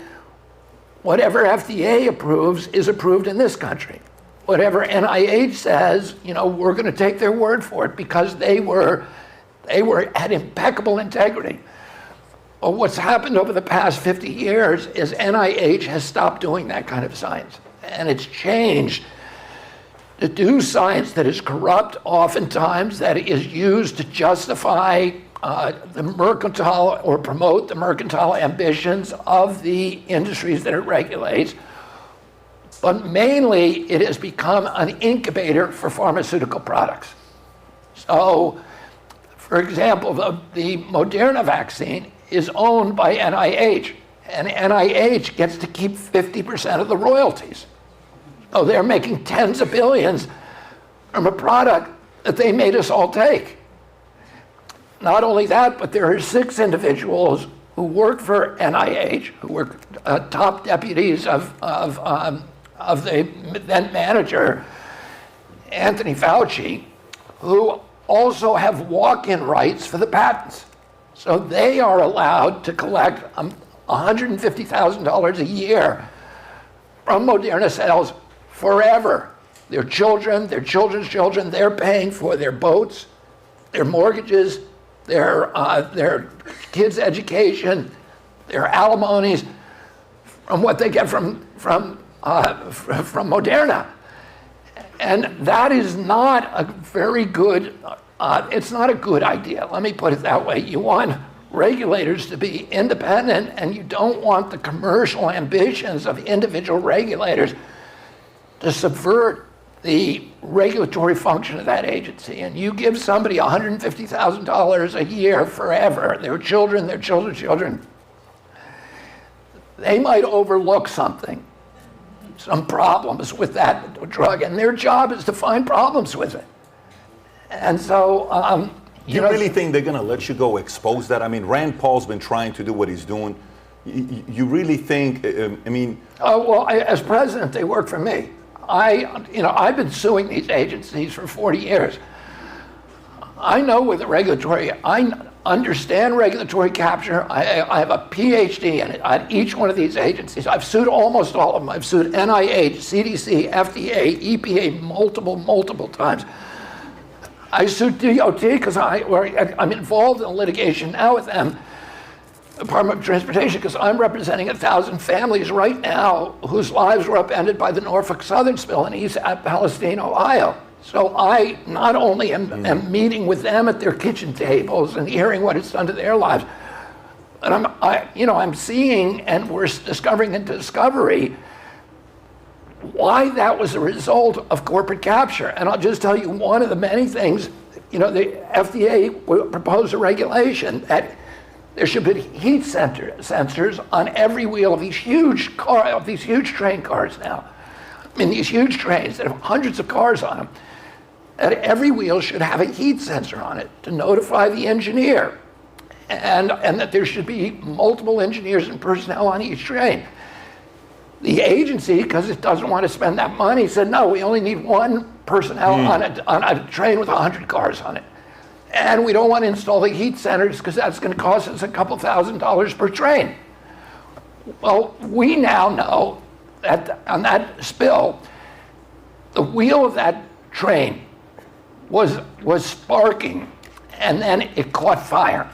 whatever FDA approves is approved in this country. Whatever NIH says, we're going to take their word for it because they had impeccable integrity. Well, what's happened over the past 50 years is NIH has stopped doing that kind of science. And it's changed to do science that is corrupt oftentimes, that is used to justify the mercantile or promote the mercantile ambitions of the industries that it regulates. But mainly, it has become an incubator for pharmaceutical products. So, for example, the Moderna vaccine is owned by NIH, and NIH gets to keep 50% of the royalties. So they're making tens of billions from a product that they made us all take. Not only that, but there are 6 individuals who work for NIH, who were top deputies of the then manager, Anthony Fauci, who also have walk-in rights for the patents. So they are allowed to collect $150,000 a year from Moderna sales forever. Their children, their children's children, they're paying for their boats, their mortgages, their kids' education, their alimonies, from what they get from Moderna. And that is not a very good, it's not a good idea. Let me put it that way. You want regulators to be independent, and you don't want the commercial ambitions of individual regulators to subvert the regulatory function of that agency. And you give somebody $150,000 a year forever, their children, their children's children, they might overlook something, some problems with that drug, and their job is to find problems with it. And so, you really think they're going to let you go expose that? I mean, Rand Paul's been trying to do what he's doing. You really think, well, as president, they work for me. I've been suing these agencies for 40 years. I know with the regulatory, I understand regulatory capture. I have a PhD in it at each one of these agencies. I've sued almost all of them. I've sued NIH, CDC, FDA, EPA multiple times. I sued DOT because I'm involved in litigation now with them, Department of Transportation, because I'm representing 1,000 families right now whose lives were upended by the Norfolk Southern spill in East Palestine, Ohio. So I not only am meeting with them at their kitchen tables and hearing what it's done to their lives, but I'm seeing, and we're discovering in Discovery, why that was a result of corporate capture. And I'll just tell you one of the many things. The FDA proposed a regulation that there should be heat sensors on every wheel of these huge train cars now. I mean, these huge trains that have hundreds of cars on them. That every wheel should have a heat sensor on it to notify the engineer, and that there should be multiple engineers and personnel on each train. The agency, because it doesn't want to spend that money, said, no, we only need one personnel on a train with 100 cars on it. And we don't want to install the heat sensors because that's going to cost us a couple $1,000s per train. Well, we now know that on that spill, the wheel of that train was sparking, and then it caught fire.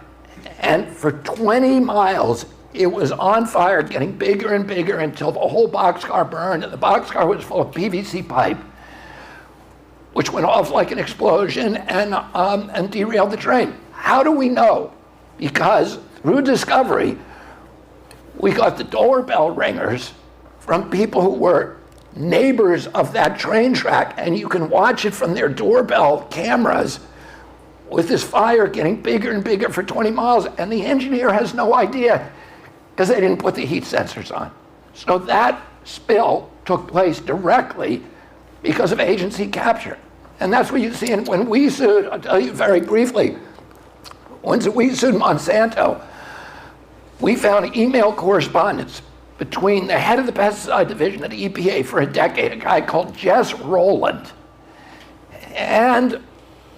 And for 20 miles, it was on fire, getting bigger and bigger until the whole boxcar burned, and the boxcar was full of PVC pipe, which went off like an explosion and derailed the train. How do we know? Because through Discovery, we got the doorbell ringers from people who were neighbors of that train track, and you can watch it from their doorbell cameras with this fire getting bigger and bigger for 20 miles, and the engineer has no idea because they didn't put the heat sensors on. So that spill took place directly because of agency capture. And that's what you see when we sued. I'll tell you very briefly, when we sued Monsanto, We found email correspondence between the head of the pesticide division at EPA for a decade, a guy called Jess Rowland, and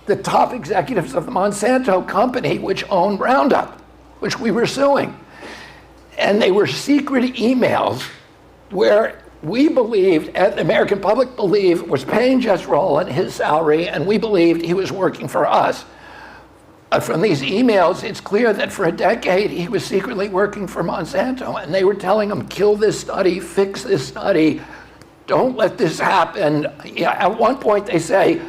the top executives of the Monsanto company, which owned Roundup, which we were suing. And they were secret emails where we believed, and the American public believed, was paying Jess Rowland his salary, and we believed he was working for us. From these emails, it's clear that for a decade he was secretly working for Monsanto, and they were telling him, kill this study, fix this study, don't let this happen. Yeah, at one point they say,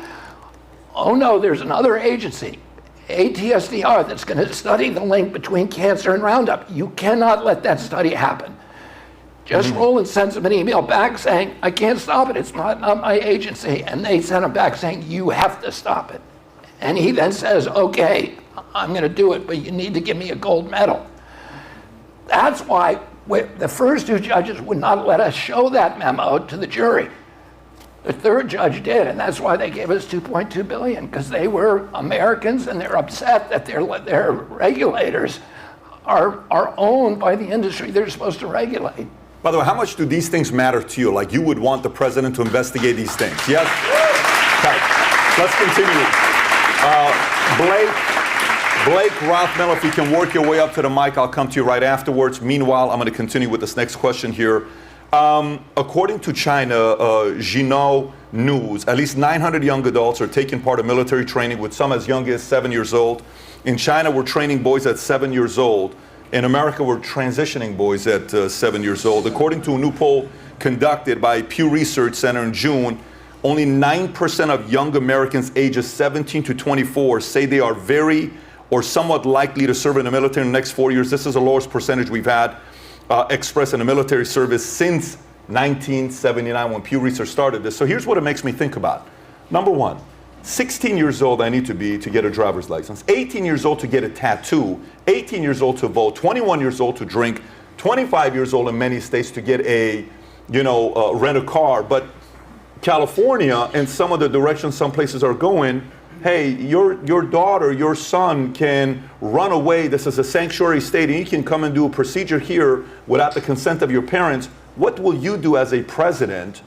oh no, there's another agency, ATSDR, that's going to study the link between cancer and Roundup. You cannot let that study happen. Jess Rowland sends him an email back saying, I can't stop it, it's not my agency. And they sent him back saying, you have to stop it. And he then says, okay, I'm going to do it, but you need to give me a gold medal. That's why the first two judges would not let us show that memo to the jury. The third judge did, and that's why they gave us $2.2 billion, because they were Americans and they're upset that their regulators are owned by the industry they're supposed to regulate. By the way, how much do these things matter to you? Like, you would want the president to investigate these things? Yes? Okay. Let's continue. Blake Rothmel, if you can work your way up to the mic, I'll come to you right afterwards. Meanwhile, I'm going to continue with this next question here. According to China, Xinhua News, at least 900 young adults are taking part in military training, with some as young as 7 years old. In China, we're training boys at 7 years old. In America, we're transitioning boys at 7 years old. According to a new poll conducted by Pew Research Center in June, only 9% of young Americans ages 17 to 24 say they are very or somewhat likely to serve in the military in the next 4 years. This is the lowest percentage we've had expressed in the military service since 1979, when Pew Research started this. So here's what it makes me think about. Number one, 16 years old I need to be to get a driver's license, 18 years old to get a tattoo, 18 years old to vote, 21 years old to drink, 25 years old in many states to get rent a car. But California and some of the directions some places are going, hey, your daughter, your son can run away. This is a sanctuary state, and you can come and do a procedure here without the consent of your parents. What will you do as a president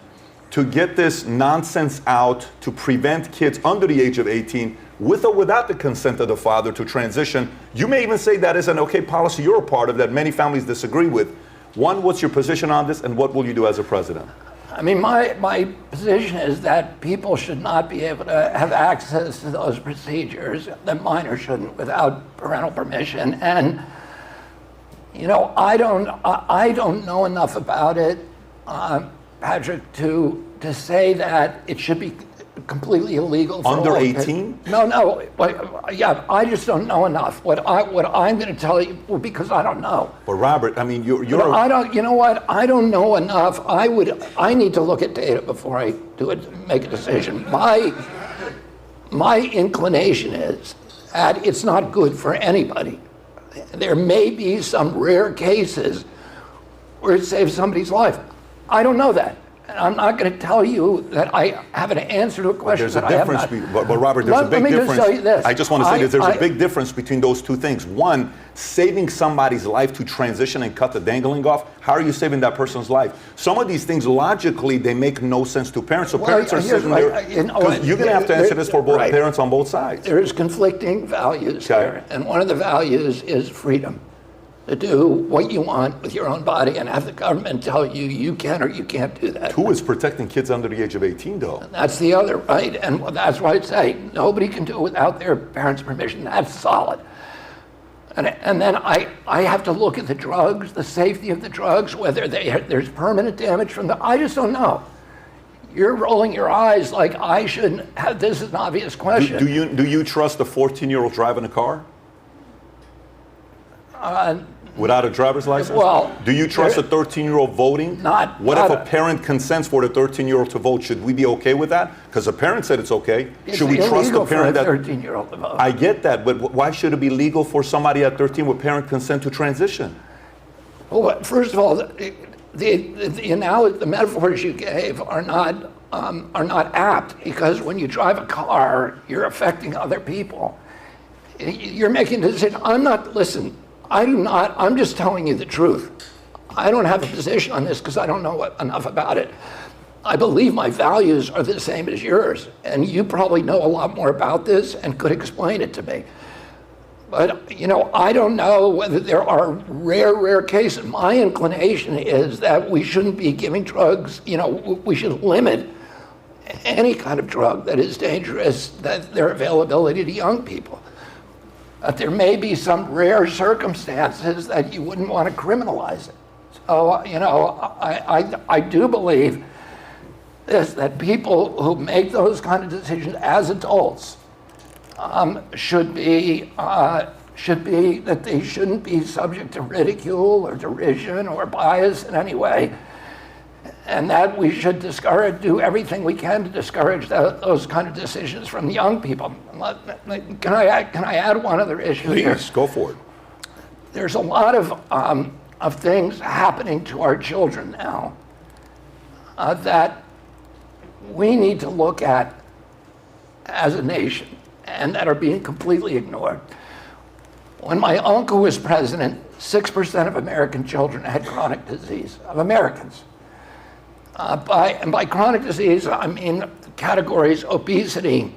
to get this nonsense out, to prevent kids under the age of 18, with or without the consent of the father, to transition? You may even say that is an okay policy you're a part of that many families disagree with. One, what's your position on this, and what will you do as a president? I mean, my position is that people should not be able to have access to those procedures, that minors shouldn't, without parental permission. And, I don't know enough about it, Patrick, to say that it should be completely illegal for under all 18? No. Yeah, I just don't know enough. What I'm going to tell you, well, because I don't know. But Robert, I mean, you're. I don't. You know what? I don't know enough. I need to look at data before I do it. Make a decision. My inclination is that it's not good for anybody. There may be some rare cases where it saves somebody's life. I don't know that. I'm not going to tell you that I have an answer to a question. There's a difference, but Robert, there's a big difference. Let me just tell you this. I just want to say that there's a big difference between those two things. One, saving somebody's life to transition and cut the dangling off. How are you saving that person's life? Some of these things, logically, they make no sense to parents. So parents are sitting there, because you're going to have to answer this for both parents on both sides. There's conflicting values here, and one of the values is freedom. To do what you want with your own body and have the government tell you you can or you can't do that. Who is protecting kids under the age of 18, though? That's the other, right? And that's why I say nobody can do it without their parents' permission. That's solid. And then I have to look at the drugs, the safety of the drugs, whether there's permanent damage from I just don't know. You're rolling your eyes like I shouldn't have. This is an obvious question. Do you trust a 14-year-old driving a car? Without a driver's license? Well, do you trust a 13-year-old voting? What if a parent consents for the 13-year-old to vote? Should we be okay with that? Because the parent said it's okay. Should we trust the parent that? 13-year-old to vote. I get that, but why should it be legal for somebody at 13 with parent consent to transition? Well, first of all, the metaphors you gave are not apt, because when you drive a car, you're affecting other people. You're making a decision. I do not, I'm just telling you the truth. I don't have a position on this because I don't know enough about it. I believe my values are the same as yours, and you probably know a lot more about this and could explain it to me. But, you know, I don't know whether there are rare cases. My inclination is that we shouldn't be giving drugs, you know, we should limit any kind of drug that is dangerous, that their availability to young people. There may be some rare circumstances that you wouldn't want to criminalize it. So, you know, I do believe this, that people who make those kind of decisions as adults should be that they shouldn't be subject to ridicule or derision or bias in any way, and that we should do everything we can to discourage those kind of decisions from the young people. Can I add one other issue here? Please, go for it. There's a lot of things happening to our children now that we need to look at as a nation and that are being completely ignored. When my uncle was president, 6% of American children had chronic disease, of Americans. By chronic disease, I mean categories: obesity,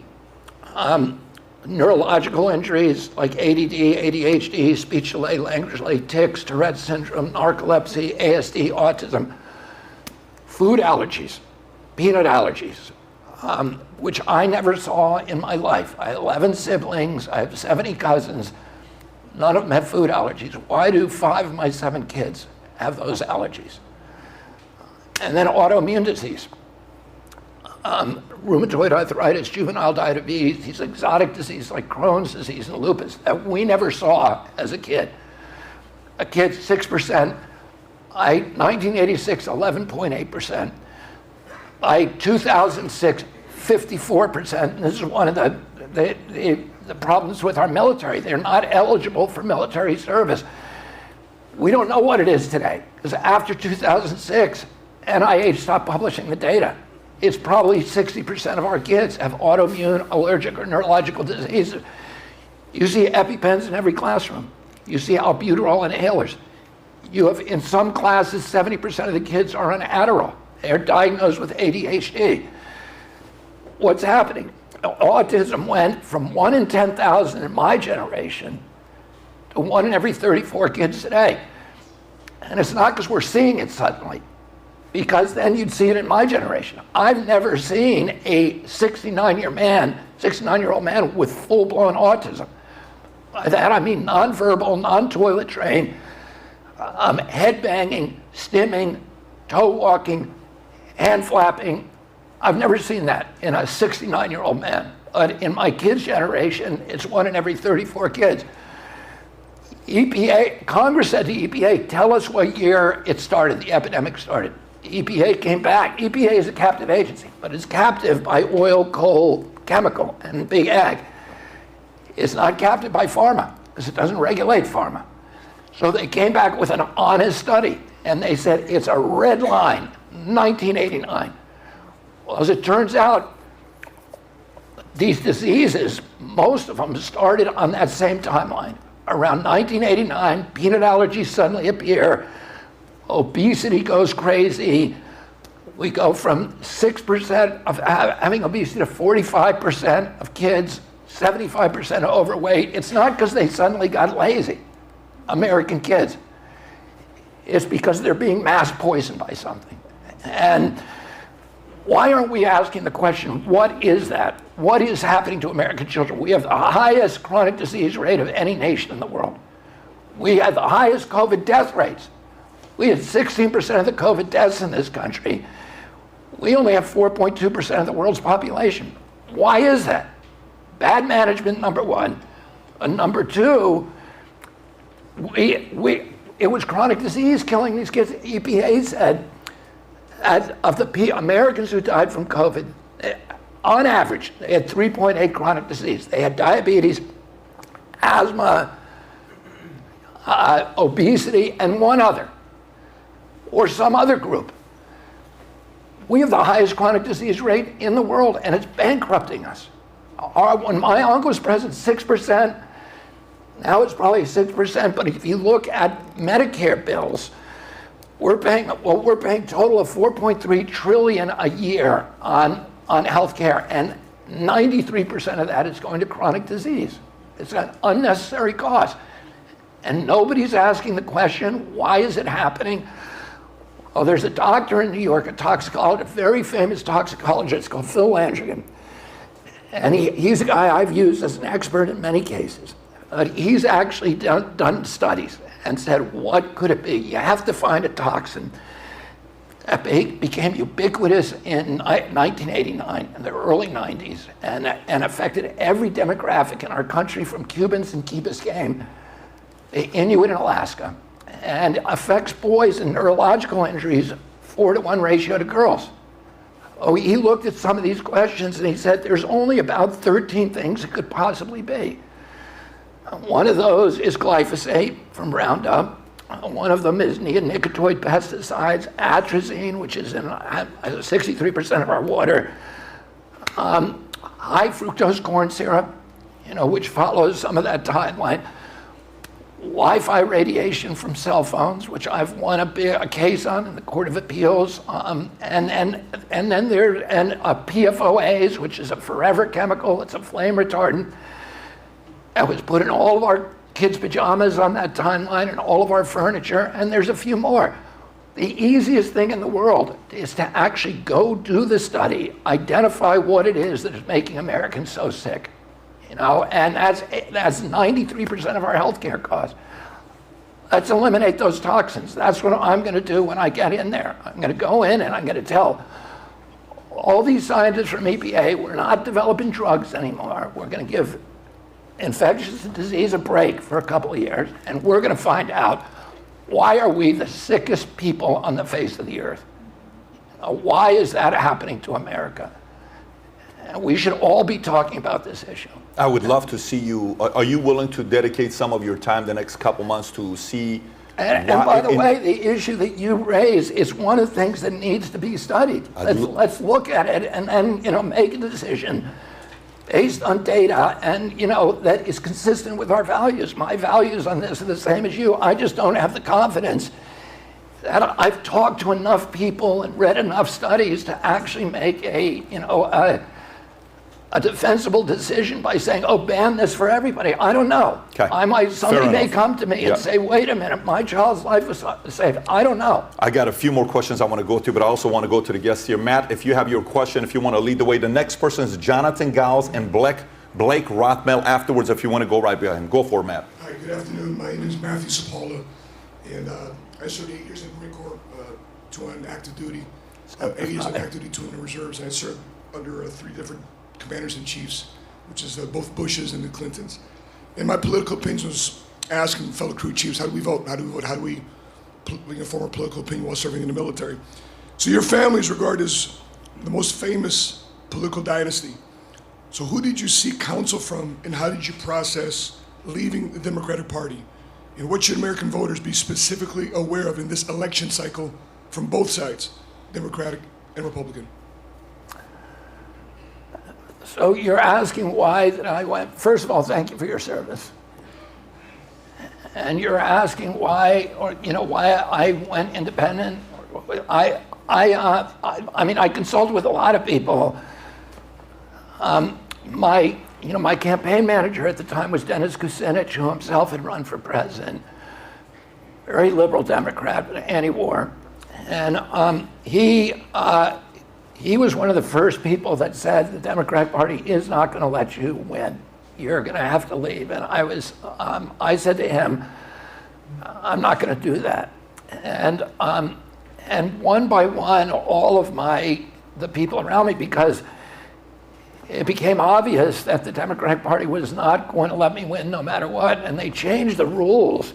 neurological injuries like ADD, ADHD, speech delay, language delay, tics, Tourette's syndrome, narcolepsy, ASD, autism, food allergies, peanut allergies, which I never saw in my life. I have 11 siblings, I have 70 cousins, none of them have food allergies. Why do 5 of my 7 kids have those allergies? And then autoimmune disease, rheumatoid arthritis, juvenile diabetes, exotic disease like Crohn's disease and lupus that we never saw as a kid. A kid, 6%, 1986, 11.8%. By 2006, 54%. And this is one of the problems with our military. They're not eligible for military service. We don't know what it is today, because after 2006, NIH stopped publishing the data. It's probably 60% of our kids have autoimmune, allergic, or neurological diseases. You see EpiPens in every classroom. You see albuterol inhalers. You have, in some classes, 70% of the kids are on Adderall. They're diagnosed with ADHD. What's happening? Autism went from 1 in 10,000 in my generation to 1 in every 34 kids today. And it's not because we're seeing it suddenly, because then you'd see it in my generation. I've never seen a 69-year-old man with full-blown autism. By that I mean nonverbal, non-toilet trained, head banging, stimming, toe walking, hand flapping. I've never seen that in a 69-year-old man. But in my kids' generation, it's 1 in every 34 kids. EPA, Congress said to EPA, tell us what year it started, the epidemic started. EPA came back. EPA is a captive agency, but it's captive by oil, coal, chemical, and big ag. It's not captive by pharma, because it doesn't regulate pharma. So they came back with an honest study, and they said it's a red line, 1989. Well, as it turns out, these diseases, most of them started on that same timeline. Around 1989, peanut allergies suddenly appear, obesity goes crazy. We go from 6% of having obesity to 45% of kids, 75% overweight. It's not because they suddenly got lazy, American kids. It's because they're being mass poisoned by something. And why aren't we asking the question, what is that? What is happening to American children? We have the highest chronic disease rate of any nation in the world. We have the highest COVID death rates. We had 16% of the COVID deaths in this country. We only have 4.2% of the world's population. Why is that? Bad management, number one. And number two, it was chronic disease killing these kids. EPA said, of the Americans who died from COVID, on average, they had 3.8 chronic disease. They had diabetes, asthma, obesity, and one other, or some other group. We have the highest chronic disease rate in the world, and it's bankrupting us. When my uncle was president, 6%, Now it's probably 6%, but if you look at Medicare bills, we're paying a total of $4.3 trillion a year on health care, and 93% of that is going to chronic disease. It's an unnecessary cost. And nobody's asking the question, why is it happening? Oh, there's a doctor in New York, a toxicologist, a very famous toxicologist called Phil Landrigan. And he's a guy I've used as an expert in many cases. He's actually done studies and said, what could it be? You have to find a toxin that became ubiquitous in 1989, in the early 90s, and affected every demographic in our country, from Cubans in Key Biscayne, the Inuit in Alaska, and affects boys in neurological injuries 4-to-1 ratio to girls. Oh, he looked at some of these questions and he said there's only about 13 things it could possibly be. One of those is glyphosate from Roundup. One of them is neonicotinoid pesticides, atrazine, which is in 63% of our water. High fructose corn syrup, which follows some of that timeline. Wi-Fi radiation from cell phones, which I've won a case on in the Court of Appeals, and then there PFOAs, which is a forever chemical. It's a flame retardant that was put in all of our kids' pajamas on that timeline and all of our furniture, and there's a few more. The easiest thing in the world is to actually go do the study, identify what it is that is making Americans so sick. And that's 93% of our healthcare costs. Let's eliminate those toxins. That's what I'm going to do when I get in there. I'm going to go in and I'm going to tell all these scientists from EPA, we're not developing drugs anymore. We're going to give infectious disease a break for a couple of years, and we're going to find out, why are we the sickest people on the face of the earth? Why is that happening to America? And we should all be talking about this issue. I would love to see you. Are you willing to dedicate some of your time the next couple months to see? And by the way, the issue that you raise is one of the things that needs to be studied. Let's look at it and then make a decision based on data and that is consistent with our values. My values on this are the same as you. I just don't have the confidence that I've talked to enough people and read enough studies to actually make a defensible decision by saying, oh, ban this for everybody. I don't know. Okay. Somebody may come to me and say, wait a minute, my child's life was saved. I don't know. I got a few more questions I want to go to, but I also want to go to the guests here. Matt, if you have your question, if you want to lead the way, the next person is Jonathan Giles and Blake Rothmel afterwards, if you want to go right behind him. Go for it, Matt. Hi, good afternoon. My name is Matthew Sapala, and I served 8 years in the Marine Corps, 2 on active duty, 8 years on active duty, 2 in the reserves, and I served under 3 different commanders and chiefs, which is both Bushes and the Clintons. And my political opinion was asking fellow crew chiefs, how do we vote? How do we vote? How do we form our political opinion while serving in the military? So your family is regarded as the most famous political dynasty. So who did you seek counsel from, and how did you process leaving the Democratic Party? And what should American voters be specifically aware of in this election cycle from both sides, Democratic and Republican? So you're asking why that I went. First of all, thank you for your service. And you're asking why I went independent. I consulted with a lot of people. My campaign manager at the time was Dennis Kucinich, who himself had run for president. Very liberal Democrat, anti-war, and he was one of the first people that said the Democratic Party is not going to let you win. You're going to have to leave. And I said to him, I'm not going to do that. And one by one, all of the people around me, because it became obvious that the Democratic Party was not going to let me win no matter what, and they changed the rules.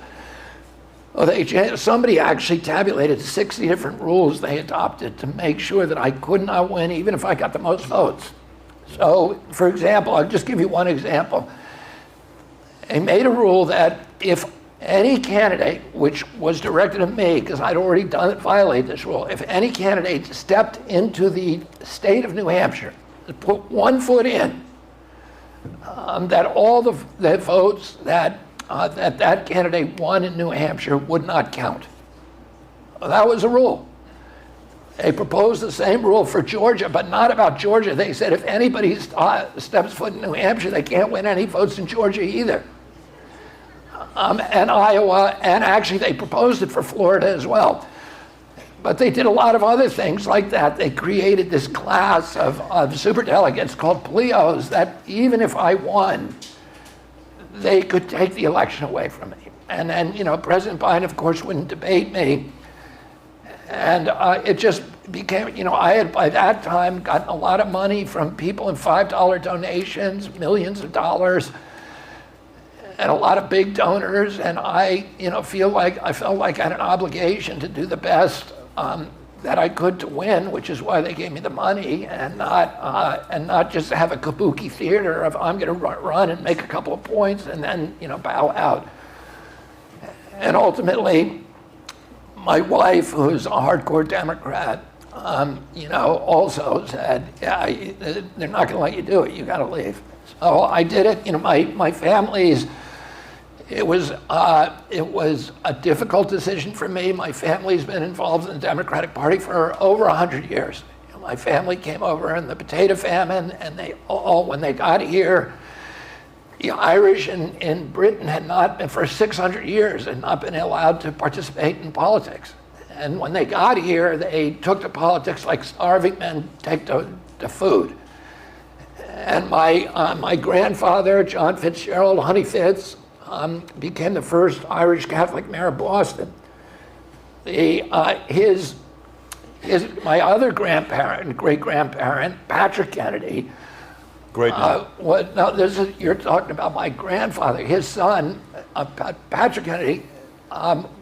Somebody actually tabulated 60 different rules they adopted to make sure that I could not win even if I got the most votes. So, for example, I'll just give you one example. They made a rule that if any candidate, which was directed at me because I'd already violated this rule, if any candidate stepped into the state of New Hampshire, put one foot in, that all the votes that that candidate won in New Hampshire would not count. That was a rule. They proposed the same rule for Georgia, but not about Georgia. They said if anybody steps foot in New Hampshire, they can't win any votes in Georgia either. And Iowa, and actually they proposed it for Florida as well. But they did a lot of other things like that. They created this class of superdelegates called pleos that even if I won, they could take the election away from me. And then, President Biden, of course, wouldn't debate me. And it just became, I had by that time gotten a lot of money from people in $5 donations, millions of dollars, and a lot of big donors. And I, felt like I had an obligation to do the best that I could to win, which is why they gave me the money, and not just have a kabuki theater of I'm going to run and make a couple of points and then bow out. And ultimately, my wife, who's a hardcore Democrat, also said, yeah, they're not going to let you do it. You got to leave. So I did it. My family's. It was a difficult decision for me. My family's been involved in the Democratic Party for over 100 years. My family came over in the potato famine, and they all, when they got here, the Irish in Britain had not been, for 600 years, had not been allowed to participate in politics. And when they got here, they took to politics like starving men take to food. And my grandfather, John Fitzgerald, Honey Fitz, became the first Irish Catholic mayor of Boston. My other grandparent, great-grandparent, Patrick Kennedy, Great name. you're talking about my grandfather. His son, Patrick Kennedy,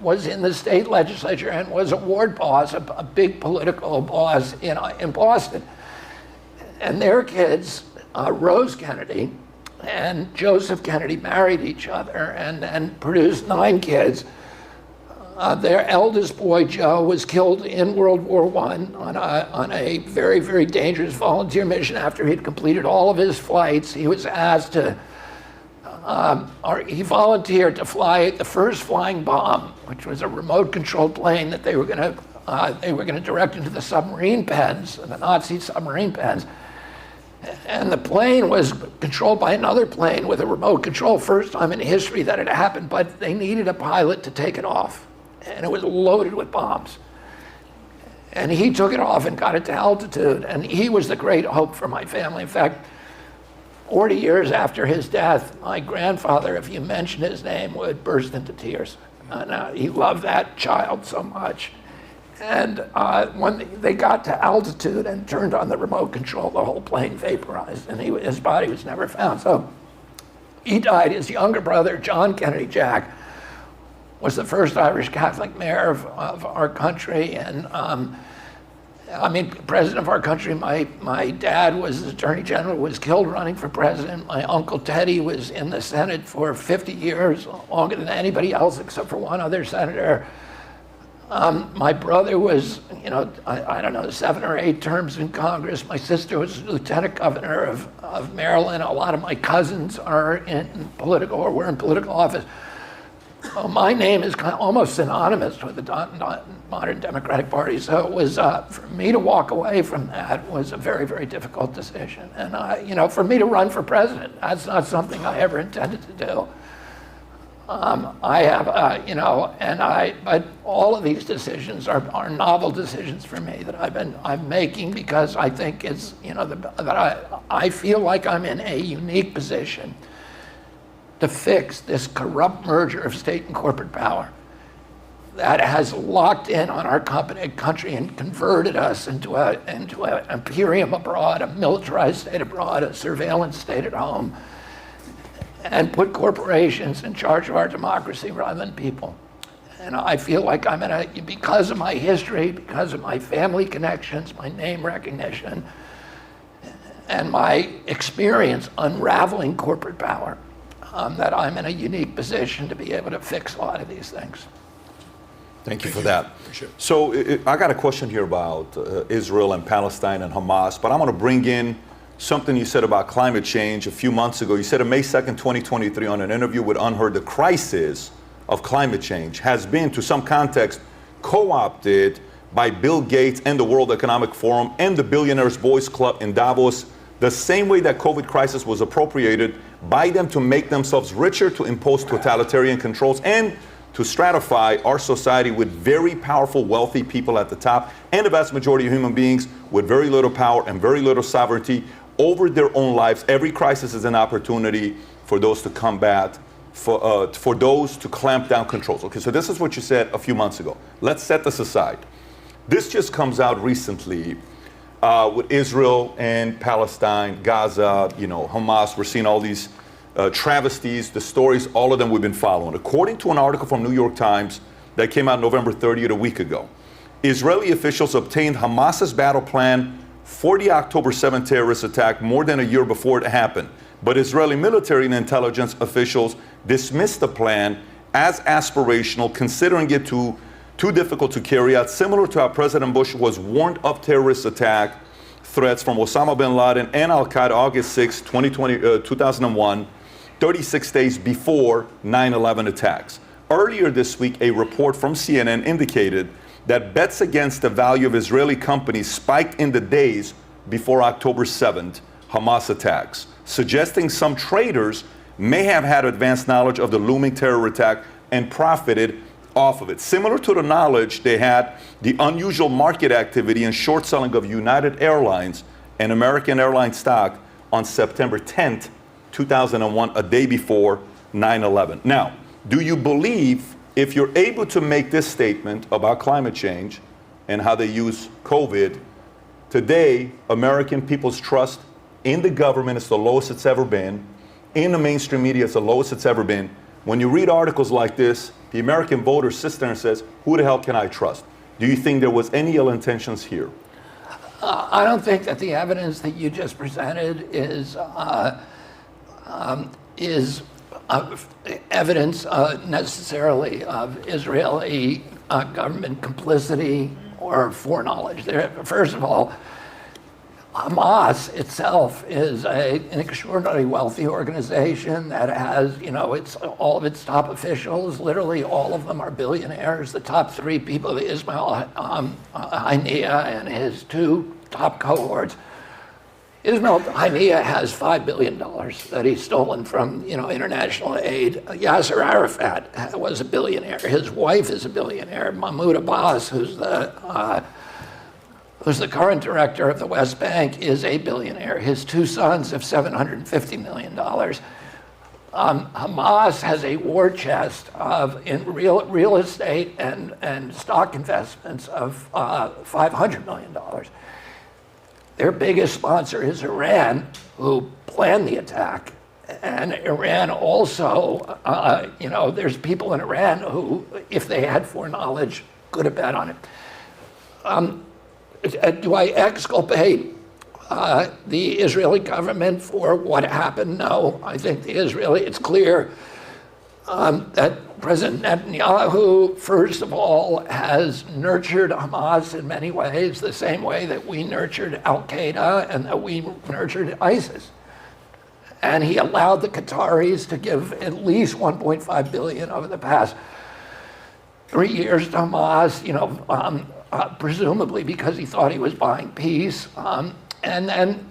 was in the state legislature and was a ward boss, a big political boss in Boston. And their kids, Rose Kennedy and Joseph Kennedy, married each other and produced 9 kids. Their eldest boy, Joe, was killed in World War I on a very, very dangerous volunteer mission. After he'd completed all of his flights, he was asked to, he volunteered to fly the first flying bomb, which was a remote-controlled plane that they were going to direct into the submarine pens, the Nazi submarine pens. And the plane was controlled by another plane with a remote control, first time in history that it happened, but they needed a pilot to take it off. And it was loaded with bombs. And he took it off and got it to altitude, and he was the great hope for my family. In fact, 40 years after his death, my grandfather, if you mentioned his name, would burst into tears. He loved that child so much. And when they got to altitude and turned on the remote control, the whole plane vaporized, and his body was never found. So he died. His younger brother, John Kennedy Jack, was the first Irish Catholic mayor of our country. And president of our country. My dad was the attorney general, was killed running for president. My uncle Teddy was in the Senate for 50 years, longer than anybody else except for one other senator. My brother was, I don't know, 7 or 8 terms in Congress. My sister was lieutenant governor of Maryland. A lot of my cousins are in political or were in political office. Well, my name is kind of almost synonymous with the modern Democratic Party. So it was, for me to walk away from that was a very, very difficult decision. And, for me to run for president, that's not something I ever intended to do. But all of these decisions are novel decisions for me that I'm making because I think it's, that I feel like I'm in a unique position to fix this corrupt merger of state and corporate power that has locked in on our country and converted us into an imperium abroad, a militarized state abroad, a surveillance state at home, and put corporations in charge of our democracy rather than people. And I feel like I'm because of my history, because of my family connections, my name recognition, and my experience unraveling corporate power, that I'm in a unique position to be able to fix a lot of these things. Thank you for that. So I got a question here about Israel and Palestine and Hamas, but I'm going to bring in something you said about climate change a few months ago. You said on May 2nd, 2023, on an interview with Unheard, the crisis of climate change has been, to some context, co-opted by Bill Gates and the World Economic Forum and the Billionaires Boys Club in Davos, the same way that COVID crisis was appropriated by them to make themselves richer, to impose totalitarian controls, and to stratify our society with very powerful, wealthy people at the top, and the vast majority of human beings with very little power and very little sovereignty over their own lives. Every crisis is an opportunity for those to combat, for those to clamp down controls. Okay, so this is what you said a few months ago. Let's set this aside. This just comes out recently with Israel and Palestine, Gaza, Hamas. We're seeing all these travesties, the stories, all of them we've been following. According to an article from New York Times that came out November 30th, a week ago, Israeli officials obtained Hamas's battle plan for the October 7th terrorist attack more than a year before it happened. But Israeli military and intelligence officials dismissed the plan as aspirational, considering it too difficult to carry out, similar to how President Bush was warned of terrorist attack threats from Osama bin Laden and Al-Qaeda August 6, 2001, 36 days before 9/11 attacks. Earlier this week, a report from CNN indicated that bets against the value of Israeli companies spiked in the days before October 7th Hamas attacks, suggesting some traders may have had advanced knowledge of the looming terror attack and profited off of it. Similar to the knowledge they had the unusual market activity and short selling of United Airlines and American Airlines stock on September 10th, 2001, a day before 9/11. Now, do you believe, if you're able to make this statement about climate change and how they use COVID, today American people's trust in the government is the lowest it's ever been, in the mainstream media it's the lowest it's ever been. When you read articles like this, the American voter sits there and says, who the hell can I trust? Do you think there was any ill intentions here? I don't think that the evidence that you just presented is evidence necessarily of Israeli government complicity or foreknowledge. First of all, Hamas itself is an extraordinarily wealthy organization that has, all of its top officials, literally all of them are billionaires. The top three people, Ismail Haniyeh and his two top cohorts. Ismail Haniyeh has $5 billion that he's stolen from, international aid. Yasser Arafat was a billionaire. His wife is a billionaire. Mahmoud Abbas, who's the current director of the West Bank, is a billionaire. His two sons have $750 million. Hamas has a war chest in real estate and stock investments of $500 million. Their biggest sponsor is Iran, who planned the attack. And Iran also, there's people in Iran who, if they had foreknowledge, could have bet on it. Do I exculpate the Israeli government for what happened? No. I think it's clear that President Netanyahu, first of all, has nurtured Hamas in many ways, the same way that we nurtured Al-Qaeda and that we nurtured ISIS. And he allowed the Qataris to give at least $1.5 billion over the past 3 years to Hamas, presumably because he thought he was buying peace. And then,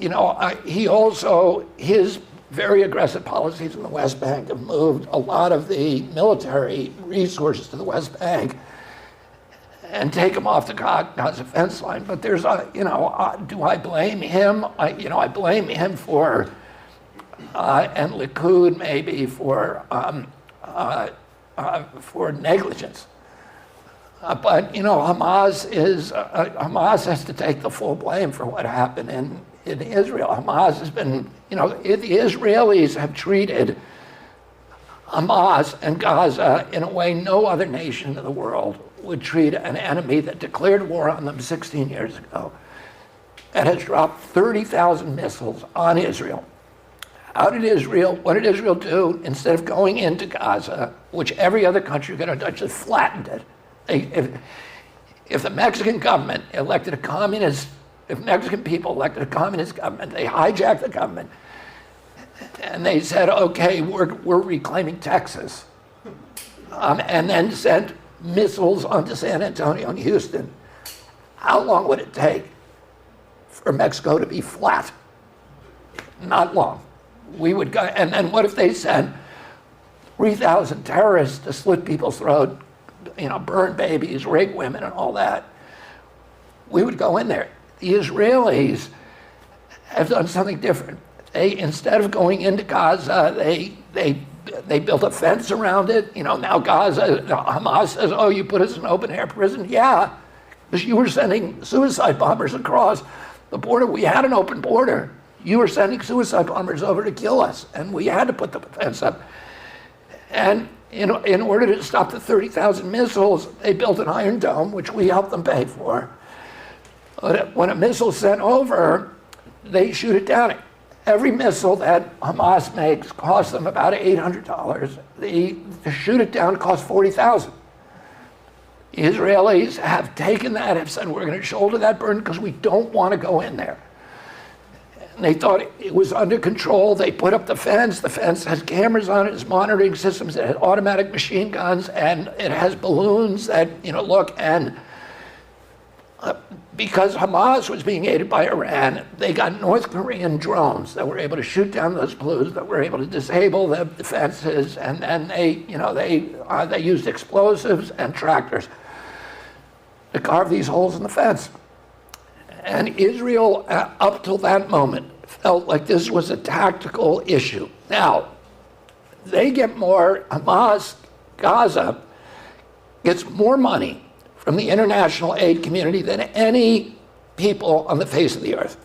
he also, his very aggressive policies in the West Bank have moved a lot of the military resources to the West Bank and take them off the Gaza fence line. But there's do I blame him? I blame him for, and Likud maybe for negligence. But Hamas has to take the full blame for what happened in Israel. Hamas has been, the Israelis have treated Hamas and Gaza in a way no other nation in the world would treat an enemy that declared war on them 16 years ago, that has dropped 30,000 missiles on Israel. What did Israel do? Instead of going into Gaza, which every other country could have done, just flattened it. If the Mexican government elected a communist if Mexican people elected a communist government, they hijacked the government, and they said, okay, we're reclaiming Texas, and then sent missiles onto San Antonio and Houston, how long would it take for Mexico to be flat? Not long. We would go, and then what if they sent 3,000 terrorists to slit people's throat, burn babies, rape women, and all that? We would go in there. The Israelis have done something different. They, instead of going into Gaza, they built a fence around it. Now Gaza, Hamas says, oh, you put us in open air prison? Yeah, because you were sending suicide bombers across the border. We had an open border. You were sending suicide bombers over to kill us, and we had to put the fence up. And in order to stop the 30,000 missiles, they built an Iron Dome, which we helped them pay for. But when a missile's sent over, they shoot it down. Every missile that Hamas makes costs them about $800. To shoot it down costs $40,000. The Israelis have taken that and said, we're going to shoulder that burden because we don't want to go in there. And they thought it was under control. They put up the fence. The fence has cameras on it, it's monitoring systems, it has automatic machine guns, and it has balloons that, look, and because Hamas was being aided by Iran, they got North Korean drones that were able to shoot down those balloons, that were able to disable the defenses, and then they used explosives and tractors to carve these holes in the fence. And Israel, up till that moment, felt like this was a tactical issue. Now, they get more, Hamas, Gaza, gets more money from the international aid community than any people on the face of the earth.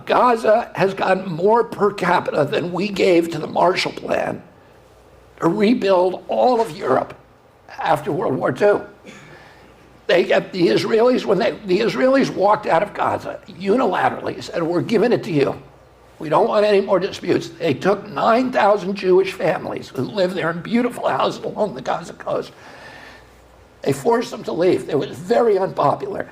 Gaza has gotten more per capita than we gave to the Marshall Plan to rebuild all of Europe after World War II. They get the Israelis, the Israelis walked out of Gaza unilaterally, said, we're giving it to you. We don't want any more disputes. They took 9,000 Jewish families who live there in beautiful houses along the Gaza coast. They forced them to leave. It was very unpopular.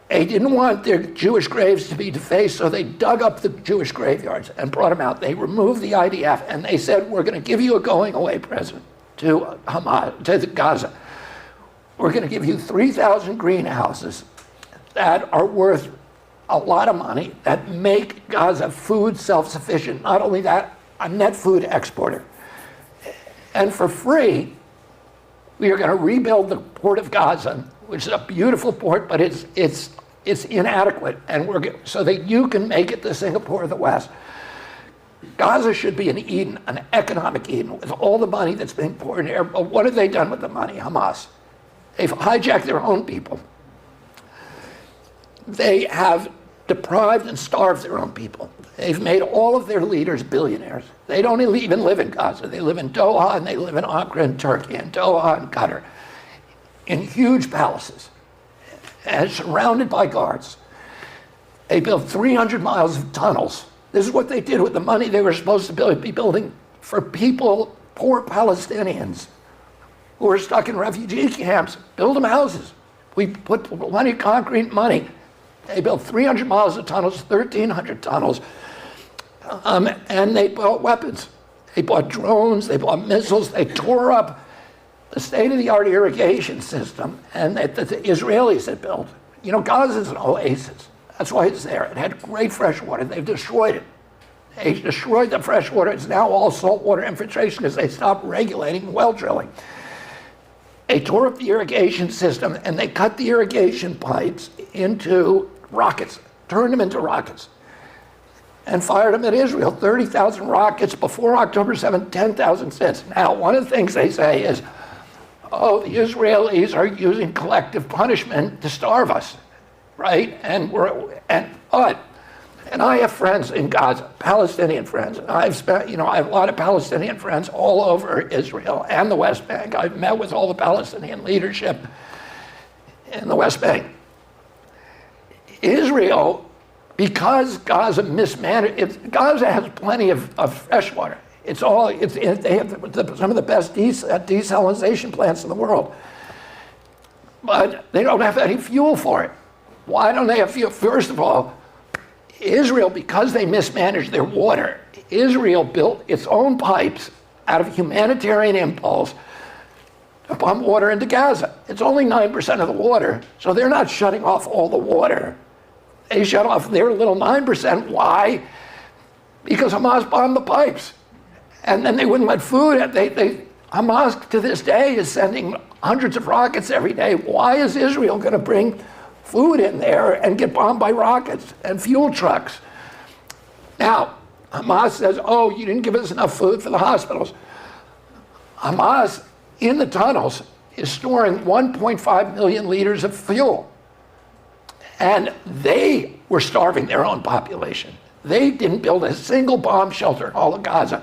They didn't want their Jewish graves to be defaced, so they dug up the Jewish graveyards and brought them out. They removed the IDF, and they said, we're going to give you a going-away present to Hamas, to Gaza. We're going to give you 3,000 greenhouses that are worth a lot of money, that make Gaza food self-sufficient. Not only that, a net food exporter. And for free, we are going to rebuild the port of Gaza, which is a beautiful port, but it's inadequate, and so that you can make it the Singapore of the West. Gaza should be an Eden, an economic Eden, with all the money that's being poured in here. But what have they done with the money, Hamas? They've hijacked their own people. They have deprived and starved their own people. They've made all of their leaders billionaires. They don't even live in Gaza. They live in Doha, and they live in Ankara in Turkey, and Doha and Qatar, in huge palaces, and surrounded by guards. They built 300 miles of tunnels. This is what they did with the money they were supposed to be building for people, poor Palestinians, who are stuck in refugee camps. Build them houses. We put plenty of concrete money. They built 300 miles of tunnels, 1,300 tunnels, and they bought weapons. They bought drones, they bought missiles, they tore up the state-of-the-art irrigation system and that the Israelis had built. Gaza is an oasis. That's why it's there. It had great fresh water. They've destroyed it. They destroyed the fresh water. It's now all saltwater infiltration because they stopped regulating well drilling. They tore up the irrigation system and they cut the irrigation pipes into rockets, turned them into rockets, and fired them at Israel. 30,000 rockets before October 7th, 10,000 since. Now, one of the things they say is, oh, the Israelis are using collective punishment to starve us, right? And I have friends in Gaza, Palestinian friends. I have a lot of Palestinian friends all over Israel and the West Bank. I've met with all the Palestinian leadership in the West Bank. Israel, because Gaza mismanaged, Gaza has plenty of fresh water. They have some of the best desalination plants in the world. But they don't have any fuel for it. Why don't they have fuel? First of all, Israel, because they mismanaged their water, Israel built its own pipes out of humanitarian impulse to pump water into Gaza. It's only 9% of the water, so they're not shutting off all the water. They shut off their little 9%. Why? Because Hamas bombed the pipes. And then they wouldn't let food. Hamas to this day is sending hundreds of rockets every day. Why is Israel going to bring food in there and get bombed by rockets and fuel trucks? Now, Hamas says, oh, you didn't give us enough food for the hospitals. Hamas, in the tunnels, is storing 1.5 million liters of fuel. And they were starving their own population. They didn't build a single bomb shelter in all of Gaza.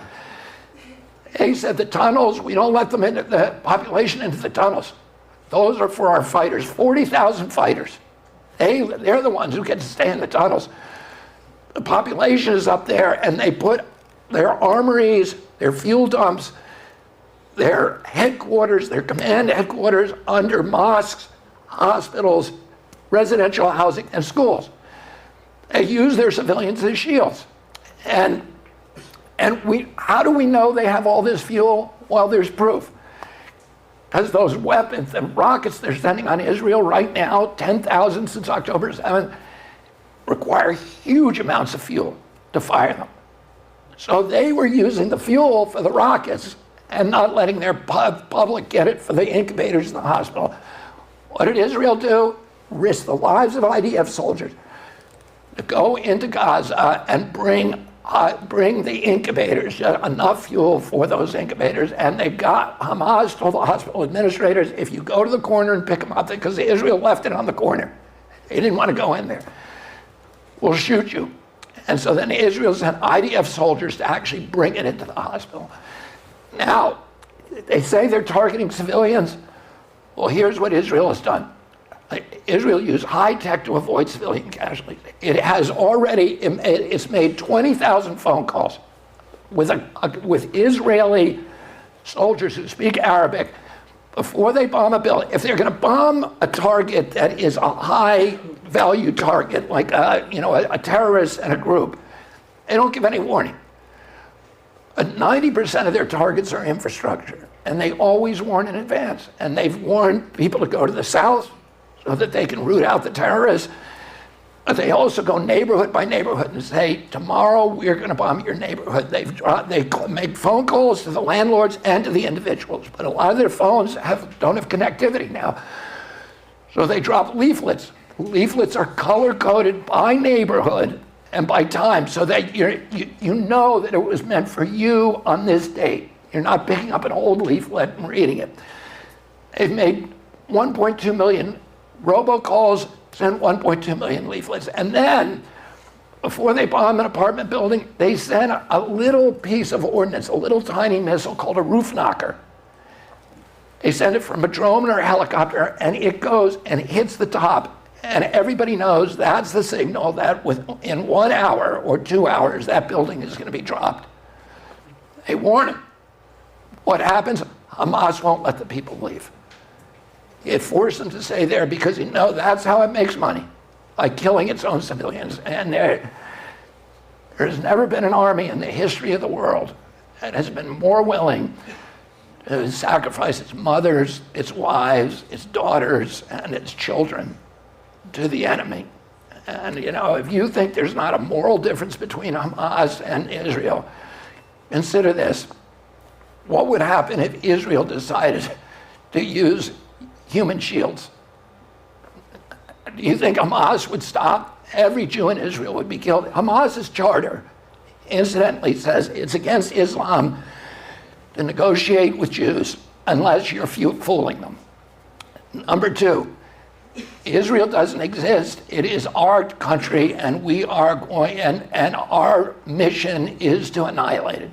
They said the tunnels, we don't let them into the population into the tunnels. Those are for our fighters, 40,000 fighters. They're the ones who get to stay in the tunnels. The population is up there, and they put their armories, their fuel dumps, their headquarters, their command headquarters under mosques, hospitals, residential housing, and schools. They use their civilians as shields. And how do we know they have all this fuel? Well, there's proof. Because those weapons and rockets they're sending on Israel right now, 10,000 since October 7th, require huge amounts of fuel to fire them. So they were using the fuel for the rockets and not letting their public get it for the incubators in the hospital. What did Israel do? Risk the lives of IDF soldiers to go into Gaza and bring the incubators, enough fuel for those incubators. And Hamas told the hospital administrators, if you go to the corner and pick them up, because Israel left it on the corner, they didn't want to go in there, we'll shoot you. And so then Israel sent IDF soldiers to actually bring it into the hospital. Now, they say they're targeting civilians. Well, here's what Israel has done. Israel used high tech to avoid civilian casualties. It has already, it's made 20,000 phone calls with Israeli soldiers who speak Arabic before they bomb a building. If they're going to bomb a target that is a high value target, like a terrorist and a group, they don't give any warning. But 90% of their targets are infrastructure, and they always warn in advance. And they've warned people to go to the south so that they can root out the terrorists. But they also go neighborhood by neighborhood and say, tomorrow we're going to bomb your neighborhood. They make phone calls to the landlords and to the individuals, but a lot of their phones don't have connectivity now. So they drop leaflets. Leaflets are color-coded by neighborhood and by time, so that you know that it was meant for you on this date. You're not picking up an old leaflet and reading it. They've made 1.2 million robocalls, sent 1.2 million leaflets. And then, before they bomb an apartment building, they send a little piece of ordnance, a little tiny missile called a roof knocker. They send it from a drone or a helicopter, and it goes and hits the top. And everybody knows that's the signal that in 1 hour or 2 hours, that building is going to be dropped. They warn them. What happens? Hamas won't let the people leave. It forced them to stay there because that's how it makes money, by killing its own civilians. And there's never been an army in the history of the world that has been more willing to sacrifice its mothers, its wives, its daughters, and its children to the enemy. And if you think there's not a moral difference between Hamas and Israel, consider this. What would happen if Israel decided to use human shields? Do you think Hamas would stop? Every Jew in Israel would be killed. Hamas's charter, incidentally, says it's against Islam to negotiate with Jews unless you're fooling them. Number two, Israel doesn't exist. It is our country, and we are going, and our mission is to annihilate it.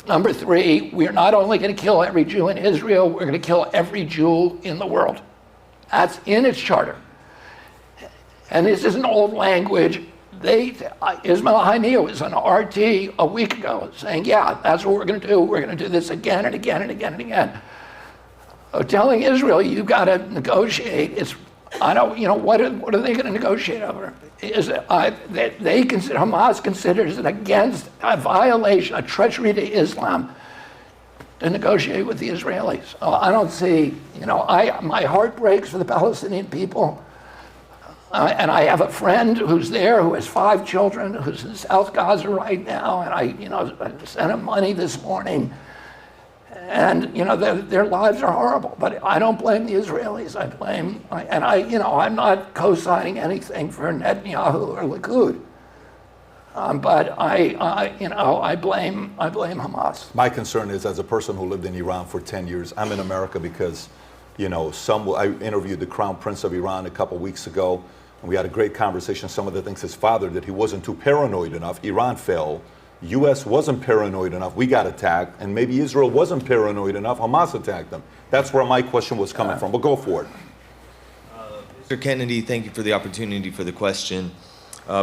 Number three, we're not only going to kill every Jew in Israel, we're going to kill every Jew in the world. That's in its charter. And this isn't old language. Ismail Haniyeh was on RT a week ago saying, yeah, that's what we're going to do. We're going to do this again and again and again and again. Telling Israel, you've got to negotiate, it's I don't, what are they going to negotiate over? Hamas considers it against a violation, a treachery to Islam, to negotiate with the Israelis. I don't see, my heart breaks for the Palestinian people. And I have a friend who's there who has 5 children, who's in South Gaza right now, and I sent him money this morning. And their lives are horrible, but I don't blame the Israelis. I'm not co-signing anything for Netanyahu or Likud. But I blame Hamas. My concern is, as a person who lived in Iran for 10 years, I'm in America because, I interviewed the Crown Prince of Iran a couple weeks ago, and we had a great conversation. Some of the things his father did, he wasn't too paranoid enough. Iran fell. U.S. wasn't paranoid enough. We got attacked, and maybe Israel wasn't paranoid enough. Hamas attacked them. That's where my question was coming from. But go for it. Mr. Kennedy, thank you for the opportunity for the question.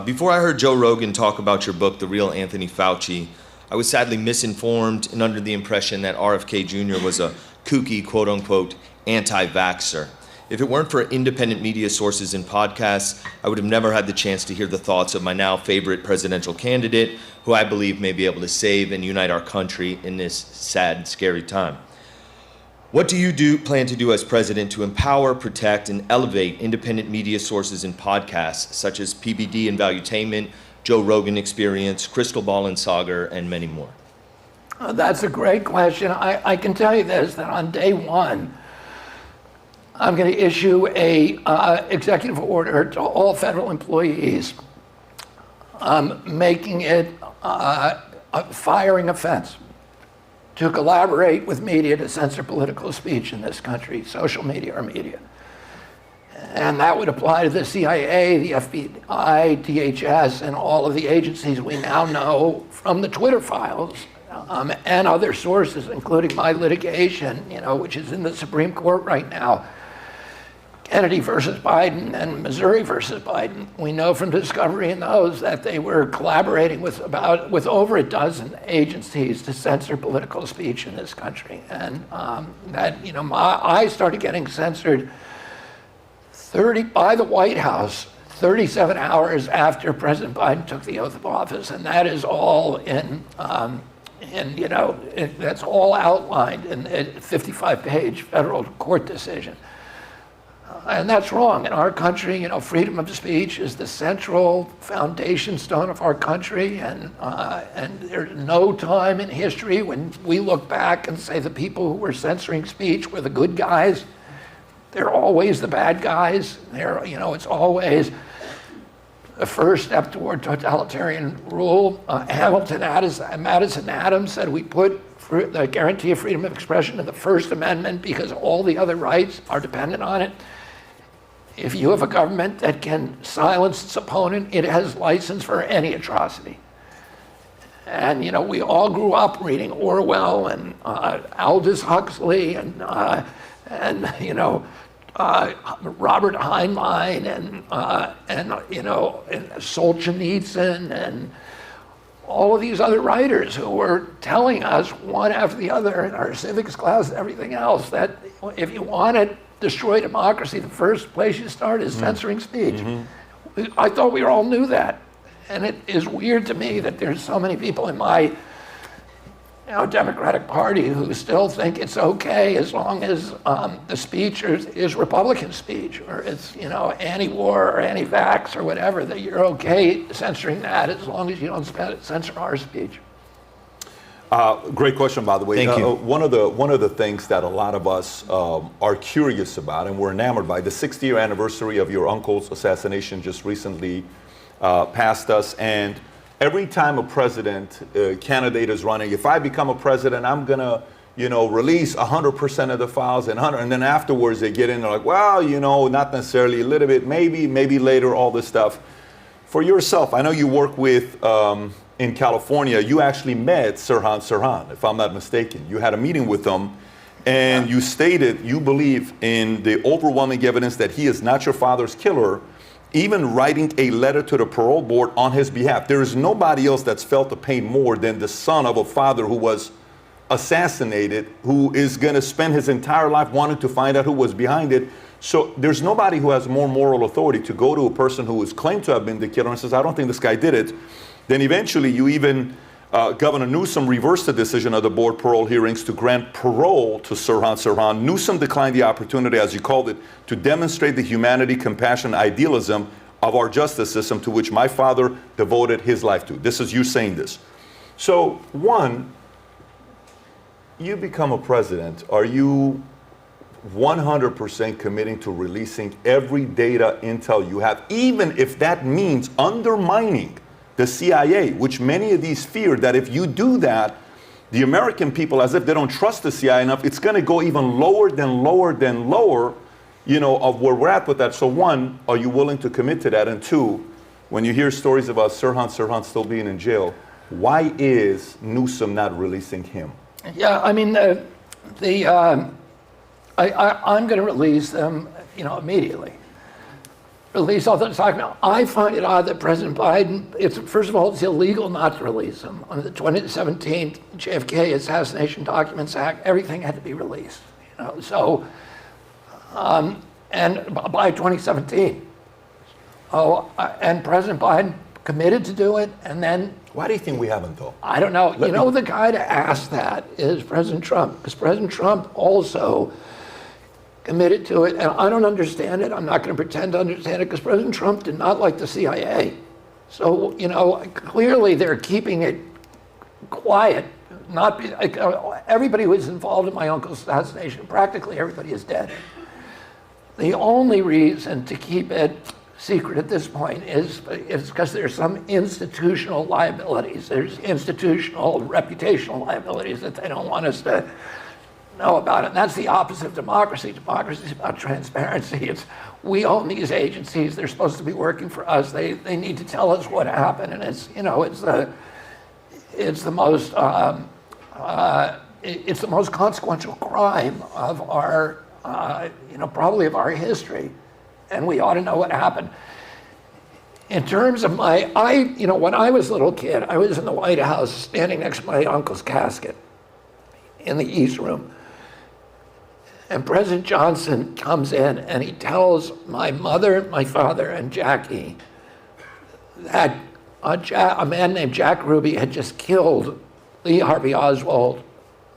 Before I heard Joe Rogan talk about your book, The Real Anthony Fauci, I was sadly misinformed and under the impression that RFK Jr. was a kooky, quote-unquote, anti-vaxxer. If it weren't for independent media sources and podcasts, I would have never had the chance to hear the thoughts of my now favorite presidential candidate, who I believe may be able to save and unite our country in this sad, scary time. What do you plan to do as president to empower, protect, and elevate independent media sources and podcasts such as PBD and Valuetainment, Joe Rogan Experience, Crystal Ball and Sagar, and many more? That's a great question. I can tell you this, that on day one, I'm going to issue a executive order to all federal employees, making it a firing offense to collaborate with media to censor political speech in this country, social media or media. And that would apply to the CIA, the FBI, DHS, and all of the agencies we now know from the Twitter files and other sources, including my litigation, which is in the Supreme Court right now. Kennedy versus Biden and Missouri versus Biden. We know from discovery in those that they were collaborating with over a dozen agencies to censor political speech in this country. And I started getting censored by the White House 37 hours after President Biden took the oath of office, and that is all that's all outlined in a 55-page federal court decision. And that's wrong. In our country, freedom of speech is the central foundation stone of our country, and there's no time in history when we look back and say the people who were censoring speech were the good guys. They're always the bad guys. It's always the first step toward totalitarian rule. Madison Adams said we put the guarantee of freedom of expression in the First Amendment because all the other rights are dependent on it. If you have a government that can silence its opponent, it has license for any atrocity. And we all grew up reading Orwell and Aldous Huxley and Robert Heinlein and Solzhenitsyn and all of these other writers who were telling us one after the other in our civics class and everything else that if you want to destroy democracy, the first place you start is censoring speech. Mm-hmm. I thought we all knew that. And it is weird to me that there's so many people in my Democratic Party who still think it's okay as long as the speech is Republican speech, or it's anti-war or anti-vax or whatever, that you're okay censoring that as long as you don't censor our speech. Great question, by the way. Thank you. One of the things that a lot of us are curious about and we're enamored by, the 60th anniversary of your uncle's assassination just recently passed us, and every time a president candidate is running, if I become a president, I'm gonna release 100% of the files and then afterwards they get in, they're like, well, not necessarily, a little bit, maybe later, all this stuff. For yourself, I know you work with in California, you actually met Sirhan Sirhan, if I'm not mistaken. You had a meeting with him, and you stated you believe in the overwhelming evidence that he is not your father's killer, even writing a letter to the parole board on his behalf. There is nobody else that's felt the pain more than the son of a father who was assassinated, who is going to spend his entire life wanting to find out who was behind it. So there's nobody who has more moral authority to go to a person who is claimed to have been the killer and says, I don't think this guy did it. Then eventually you even, Governor Newsom reversed the decision of the board parole hearings to grant parole to Sirhan Sirhan. Newsom declined the opportunity, as you called it, to demonstrate the humanity, compassion, idealism of our justice system to which my father devoted his life to. This is you saying this. So, one, you become a president. Are you 100% committing to releasing every data intel you have, even if that means undermining the CIA, which many of these fear that if you do that, the American people, as if they don't trust the CIA enough, it's going to go even lower than lower than lower, you know, of where we're at with that. So one, are you willing to commit to that? And two, when you hear stories about Sirhan still being in jail, why is Newsom not releasing him? Yeah, I mean, I'm going to release them, you know, immediately. Release all the documents. I find it odd that President Biden, first of all, it's illegal not to release them. Under the 2017 JFK Assassination Documents Act, everything had to be released. You know, so, and by 2017. And President Biden committed to do it, and then Why do you think we haven't, though? I don't know. You know, the guy to ask that is President Trump, because President Trump also committed to it, and I don't understand it. I'm not going to pretend to understand it, because President Trump did not like the CIA. So, you know, clearly they're keeping it quiet. Everybody who was involved in my uncle's assassination, practically everybody is dead. The only reason to keep it secret at this point is because there's some institutional liabilities. There's institutional, reputational liabilities that they don't want us to know about it. And that's the opposite of democracy. Democracy is about transparency. It's we own these agencies. They're supposed to be working for us. They need to tell us what happened. And it's, you know, it's the most consequential crime of our you know, probably of our history, and we ought to know what happened. In terms of you know, when I was a little kid, I was in the White House standing next to my uncle's casket in the East Room. And President Johnson comes in and he tells my mother, my father, and Jackie that a man named Jack Ruby had just killed Lee Harvey Oswald,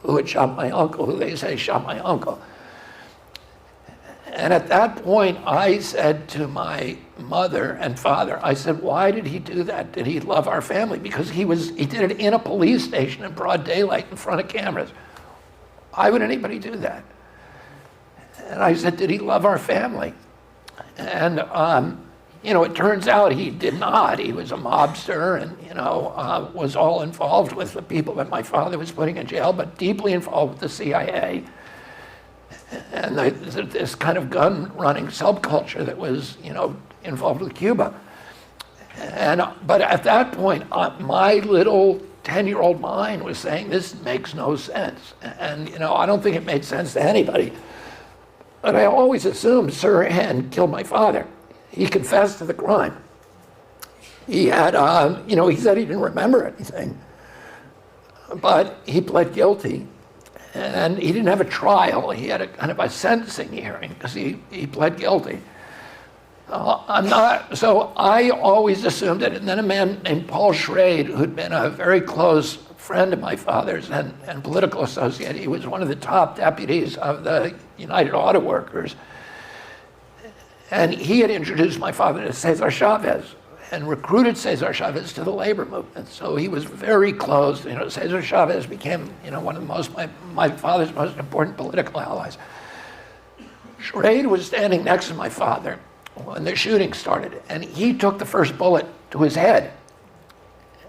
who had shot my uncle, who they say shot my uncle. And at that point, I said to my mother and father, I said, why did he do that? Did he love our family? Because he did it in a police station in broad daylight in front of cameras. Why would anybody do that? And I said, did he love our family? And, you know, it turns out he did not. He was a mobster and, you know, was all involved with the people that my father was putting in jail, but deeply involved with the CIA. And this kind of gun-running subculture that was, you know, involved with Cuba. But at that point, my little 10-year-old mind was saying, this makes no sense. And, you know, I don't think it made sense to anybody. But I always assumed Sirhan killed my father. He confessed to the crime. He had, you know, he said he didn't remember anything. But he pled guilty. And he didn't have a trial. He had a kind of a sentencing hearing because he pled guilty. So I always assumed it. And then a man named Paul Schrade, who'd been a very close friend of my father's and political associate, he was one of the top deputies of the United Auto Workers. And he had introduced my father to Cesar Chavez and recruited Cesar Chavez to the labor movement. So he was very close. You know, Cesar Chavez became, you know, one of my father's most important political allies. Schrade was standing next to my father when the shooting started, and he took the first bullet to his head.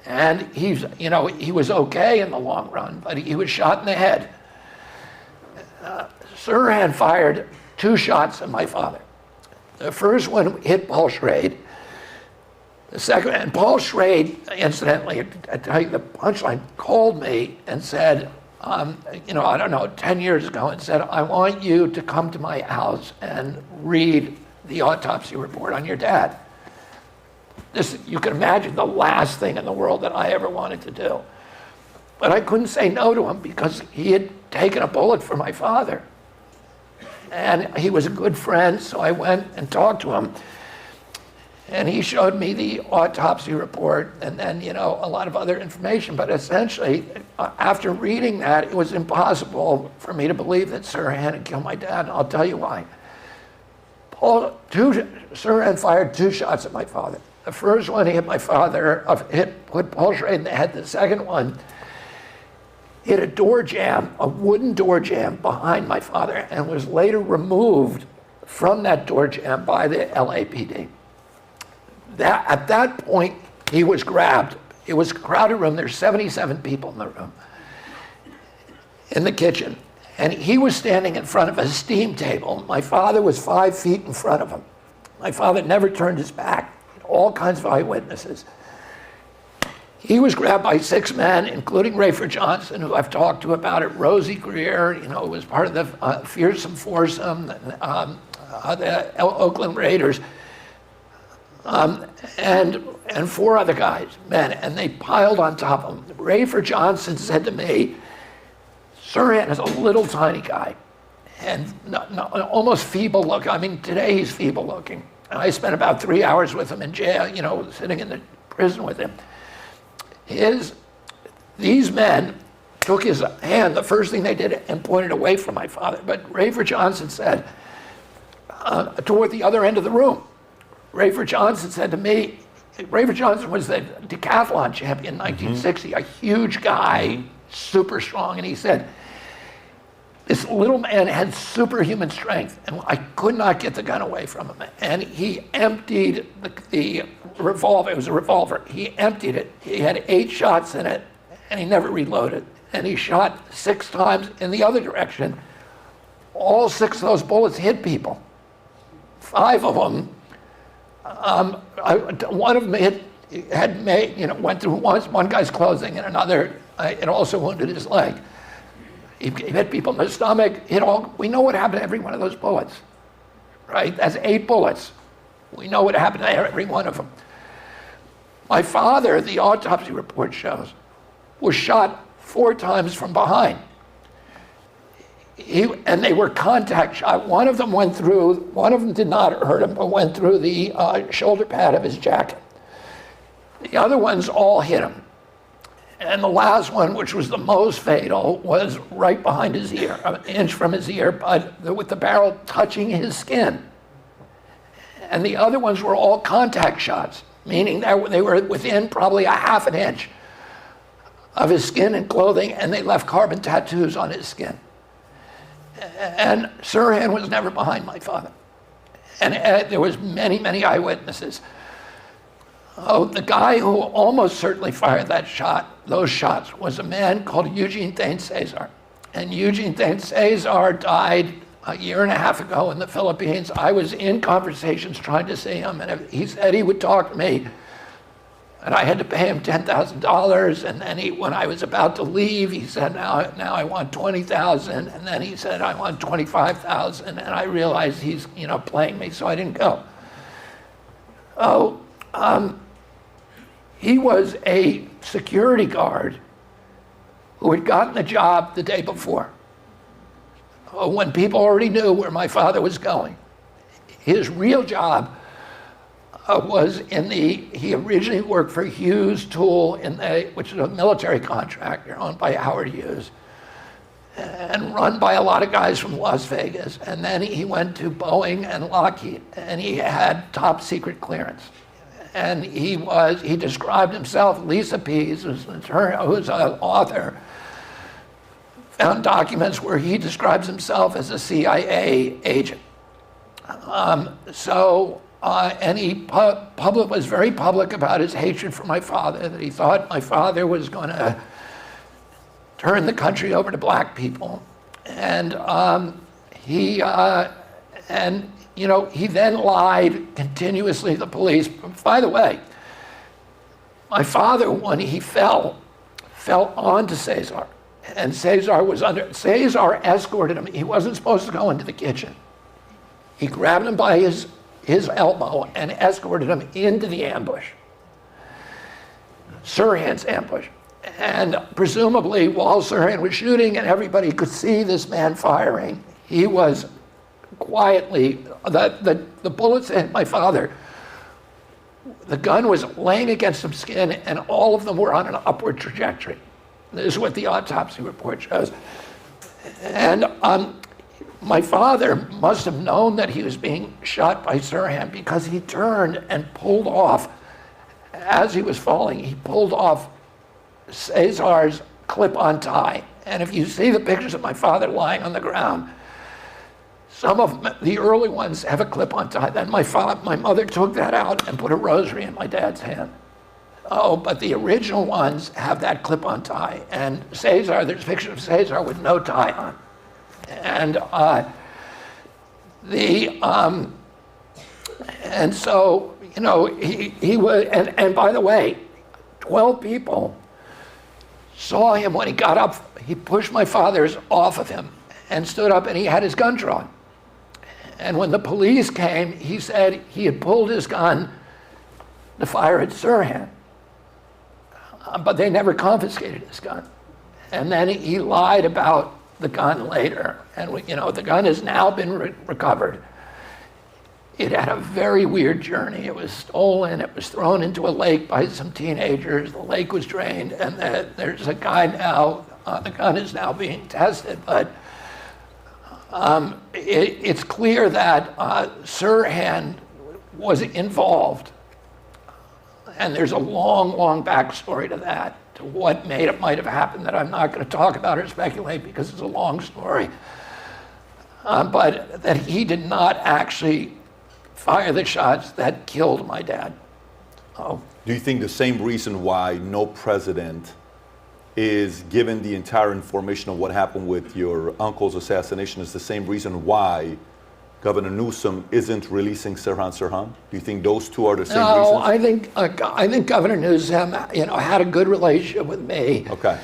And you know, he was okay in the long run, but he was shot in the head. Sirhan fired 2 shots at my father. The first one hit Paul Schrade. The second, and Paul Schrade, incidentally, I tell you, the punchline, called me and said, you know, I don't know, 10 years ago, and said, I want you to come to my house and read the autopsy report on your dad. You can imagine the last thing in the world that I ever wanted to do. But I couldn't say no to him because he had taken a bullet for my father. And he was a good friend, so I went and talked to him. And he showed me the autopsy report and then, a lot of other information. But essentially, after reading that, it was impossible for me to believe that Sirhan had killed my dad, and I'll tell you why. Sirhan fired 2 shots at my father. The first one, he hit my father, put Paul Schrade in the head. The second one hit a door jamb, a wooden door jamb behind my father, and was later removed from that door jamb by the LAPD. At that point, he was grabbed. It was a crowded room. There's 77 people in the room, in the kitchen. And he was standing in front of a steam table. My father was 5 feet in front of him. My father never turned his back. All kinds of eyewitnesses. He was grabbed by 6 men, including Rayford Johnson, who I've talked to about it, Rosie Greer, who was part of the fearsome foursome, the Oakland Raiders, and 4 other guys, men, and they piled on top of him. Rayford Johnson said to me, Sirhan is a little tiny guy, and almost feeble looking. I mean, today he's feeble looking. And I spent about 3 hours with him in jail, sitting in the prison with him. These men took his hand, the first thing they did, and pointed away from my father. But Rayford Johnson said, toward the other end of the room, Rayford Johnson said to me, Rayford Johnson was the decathlon champion in 1960, a huge guy, super strong, and he said, this little man had superhuman strength, and I could not get the gun away from him. And he emptied the revolver. It was a revolver. He emptied it. He had 8 shots in it, and he never reloaded. And he shot 6 times in the other direction. All 6 of those bullets hit people. 5 of them, one of them went through one guy's clothing, and another, it also wounded his leg. He hit people in the stomach, we know what happened to every one of those bullets, right? That's 8 bullets. We know what happened to every one of them. My father, the autopsy report shows, was shot 4 times from behind. And they were contact shot. One of them did not hurt him, but went through the shoulder pad of his jacket. The other ones all hit him. And the last one, which was the most fatal, was right behind his ear, an inch from his ear, but with the barrel touching his skin. And the other ones were all contact shots, meaning that they were within probably a half an inch of his skin and clothing, and they left carbon tattoos on his skin. And Sirhan was never behind my father. And there was many, many eyewitnesses. The guy who almost certainly fired those shots, was a man called Eugene Thane Cesar. And Eugene Thane Cesar died a year and a half ago in the Philippines. I was in conversations trying to see him, and he said he would talk to me. And I had to pay him $10,000. And then when I was about to leave, he said, now I want $20,000. And then he said, I want $25,000. And I realized he's, playing me, so I didn't go. He was a security guard who had gotten the job the day before, when people already knew where my father was going. His real job was he originally worked for Hughes Tool, which is a military contractor owned by Howard Hughes, and run by a lot of guys from Las Vegas. And then he went to Boeing and Lockheed, and he had top secret clearance. And he described himself, Lisa Pease, who's an author, found documents where he describes himself as a CIA agent. And he was very public about his hatred for my father, that he thought my father was going to turn the country over to black people. And he then lied continuously to the police. By the way, my father, when he fell onto Cesar, and Cesar escorted him. He wasn't supposed to go into the kitchen. He grabbed him by his elbow and escorted him into the ambush, Sirhan's ambush. And presumably, while Sirhan was shooting and everybody could see this man firing, he was quietly, the bullets hit my father. The gun was laying against some skin, and all of them were on an upward trajectory. This is what the autopsy report shows. And my father must have known that he was being shot by Sirhan, because he turned and pulled off, as he was falling, he pulled off Cesar's clip-on tie. And if you see the pictures of my father lying on the ground, some of them, the early ones, have a clip-on tie. Then my mother took that out and put a rosary in my dad's hand. Oh, but the original ones have that clip-on tie. And Cesar, there's pictures of Cesar with no tie on. And and so, you know, he was, and by the way, 12 people saw him when he got up. He pushed my father's off of him and stood up, and he had his gun drawn. And when the police came, he said he had pulled his gun to fire at Sirhan. But they never confiscated his gun. And then he lied about the gun later. And you know, the gun has now been recovered. It had a very weird journey. It was stolen. It was thrown into a lake by some teenagers. The lake was drained, and there's a guy now. The gun is now being tested, but it's clear that Sirhan was involved, and there's a long, long backstory to that, to what might have happened that I'm not going to talk about or speculate because it's a long story. But that he did not actually fire the shots that killed my dad. Oh. Do you think the same reason why no president is given the entire information of what happened with your uncle's assassination is the same reason why Governor Newsom isn't releasing Sirhan Sirhan? Do you think those two are the same reasons? I think Governor Newsom, you know, had a good relationship with me. Okay.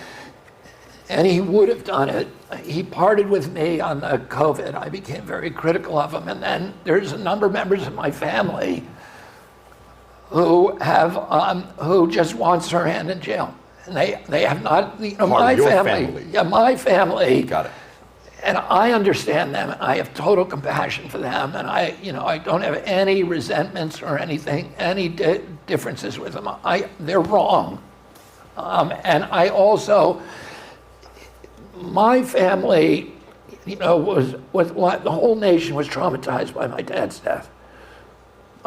And he would have done it. He parted with me on the COVID. I became very critical of him. And then there's a number of members of my family who have who just want Sirhan in jail. And they have not, you know, my family. Yeah, my family. Got it. And I understand them, and I have total compassion for them, and I don't have any resentments or anything, any differences with them. They're wrong. And I also, my family, you know, the whole nation was traumatized by my dad's death.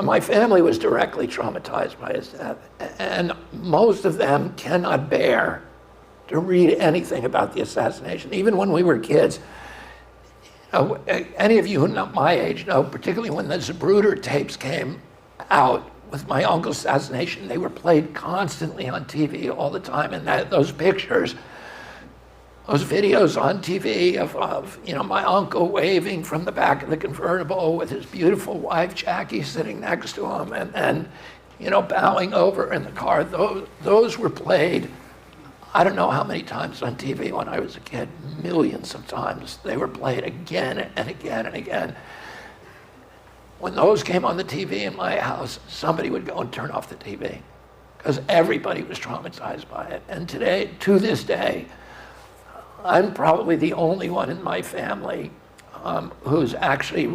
My family was directly traumatized by his death, and most of them cannot bear to read anything about the assassination. Even when we were kids, any of you who know my age know, particularly when the Zapruder tapes came out with my uncle's assassination, they were played constantly on TV all the time, and those pictures, those videos on TV of you know, my uncle waving from the back of the convertible with his beautiful wife Jackie sitting next to him, and you know, bowing over in the car. Those were played, I don't know how many times on TV when I was a kid, millions of times. They were played again and again and again. When those came on the TV in my house, somebody would go and turn off the TV because everybody was traumatized by it. And today, to this day, I'm probably the only one in my family who's actually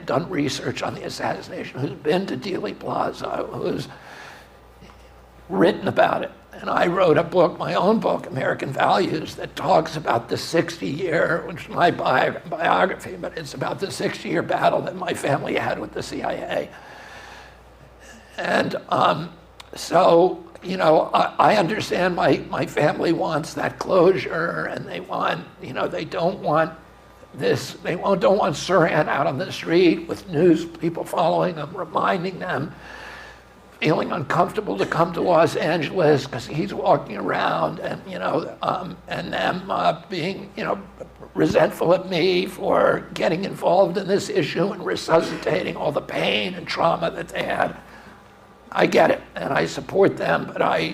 done research on the assassination, who's been to Dealey Plaza, who's written about it. And I wrote a book, my own book, American Values, that talks about the 60-year, which is my biography, but it's about the 60-year battle that my family had with the CIA. And so, you know, I understand my family wants that closure, and they want, you know, they don't want this, don't want Sirhan out on the street with news people following them, reminding them, feeling uncomfortable to come to Los Angeles because he's walking around, and you know, and them being, you know, resentful of me for getting involved in this issue and resuscitating all the pain and trauma that they had. I get it, and I support them, but I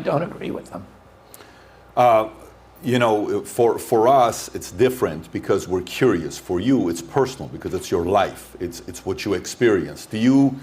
don't agree with them. You know, for us, it's different because we're curious. For you, it's personal because it's your life. It's what you experience. Do you,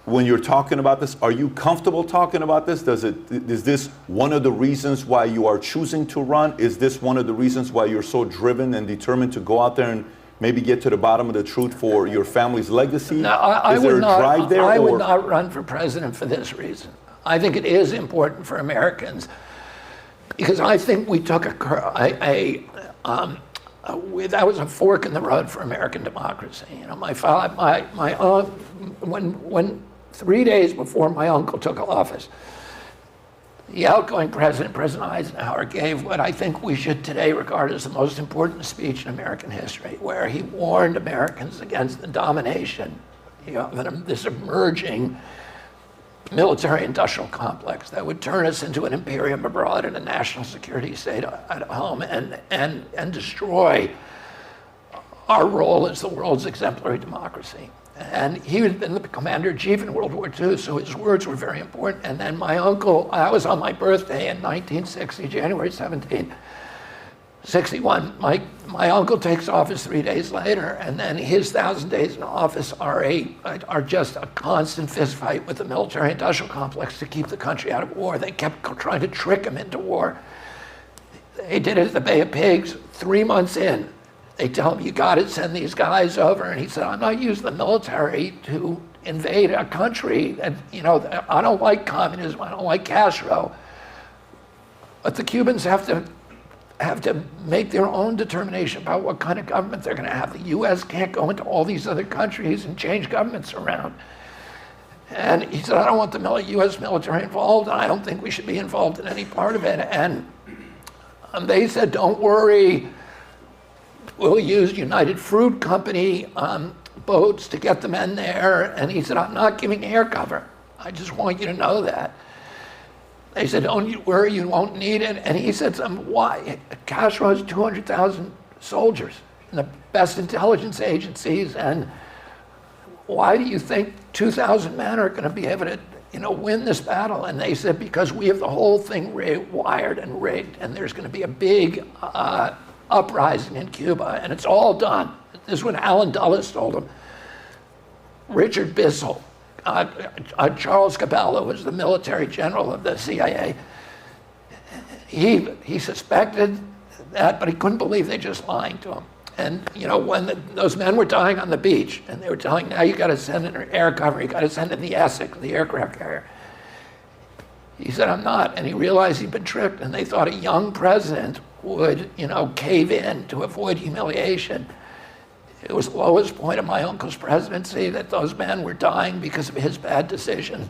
when you're talking about this, are you comfortable talking about this? Is this one of the reasons why you are choosing to run? Is this one of the reasons why you're so driven and determined to go out there and maybe get to the bottom of the truth for your family's legacy? No, I is there would a not, drive there? I or? would not run for president for this reason. I think it is important for Americans because I think we took that was a fork in the road for American democracy. You know, when 3 days before my uncle took office, the outgoing president, President Eisenhower, gave what I think we should today regard as the most important speech in American history, where he warned Americans against the domination, of this emerging military-industrial complex that would turn us into an imperium abroad and a national security state at home and destroy our role as the world's exemplary democracy. And he had been the commander-in-chief in World War II, so his words were very important. And then my uncle, I was on my birthday in 1960, January 17, 61. My uncle takes office 3 days later, and then his 1,000 days in office are just a constant fistfight with the military-industrial complex to keep the country out of war. They kept trying to trick him into war. They did it at the Bay of Pigs 3 months in. They tell him, you got to send these guys over. And he said, I'm not using the military to invade a country. And, I don't like communism. I don't like Castro. But the Cubans have to make their own determination about what kind of government they're going to have. The U.S. can't go into all these other countries and change governments around. And he said, I don't want the U.S. military involved. And I don't think we should be involved in any part of it. And they said, don't worry. We'll use United Fruit Company boats to get the men there. And he said, I'm not giving air cover. I just want you to know that. They said, don't you worry, you won't need it. And he said, why? Castro has 200,000 soldiers in the best intelligence agencies. And why do you think 2,000 men are going to be able to win this battle? And they said, because we have the whole thing wired and rigged. And there's going to be a big uprising in Cuba, and it's all done. This is when Allen Dulles told him. Richard Bissell, Charles Cabela was the military general of the CIA. He suspected that, but he couldn't believe they just lying to him. And when those men were dying on the beach, and they were telling, now you got to send in air cover, you got to send in the Essex, the aircraft carrier. He said, I'm not. And he realized he'd been tricked, and they thought a young president would, cave in to avoid humiliation. It was the lowest point of my uncle's presidency that those men were dying because of his bad decision.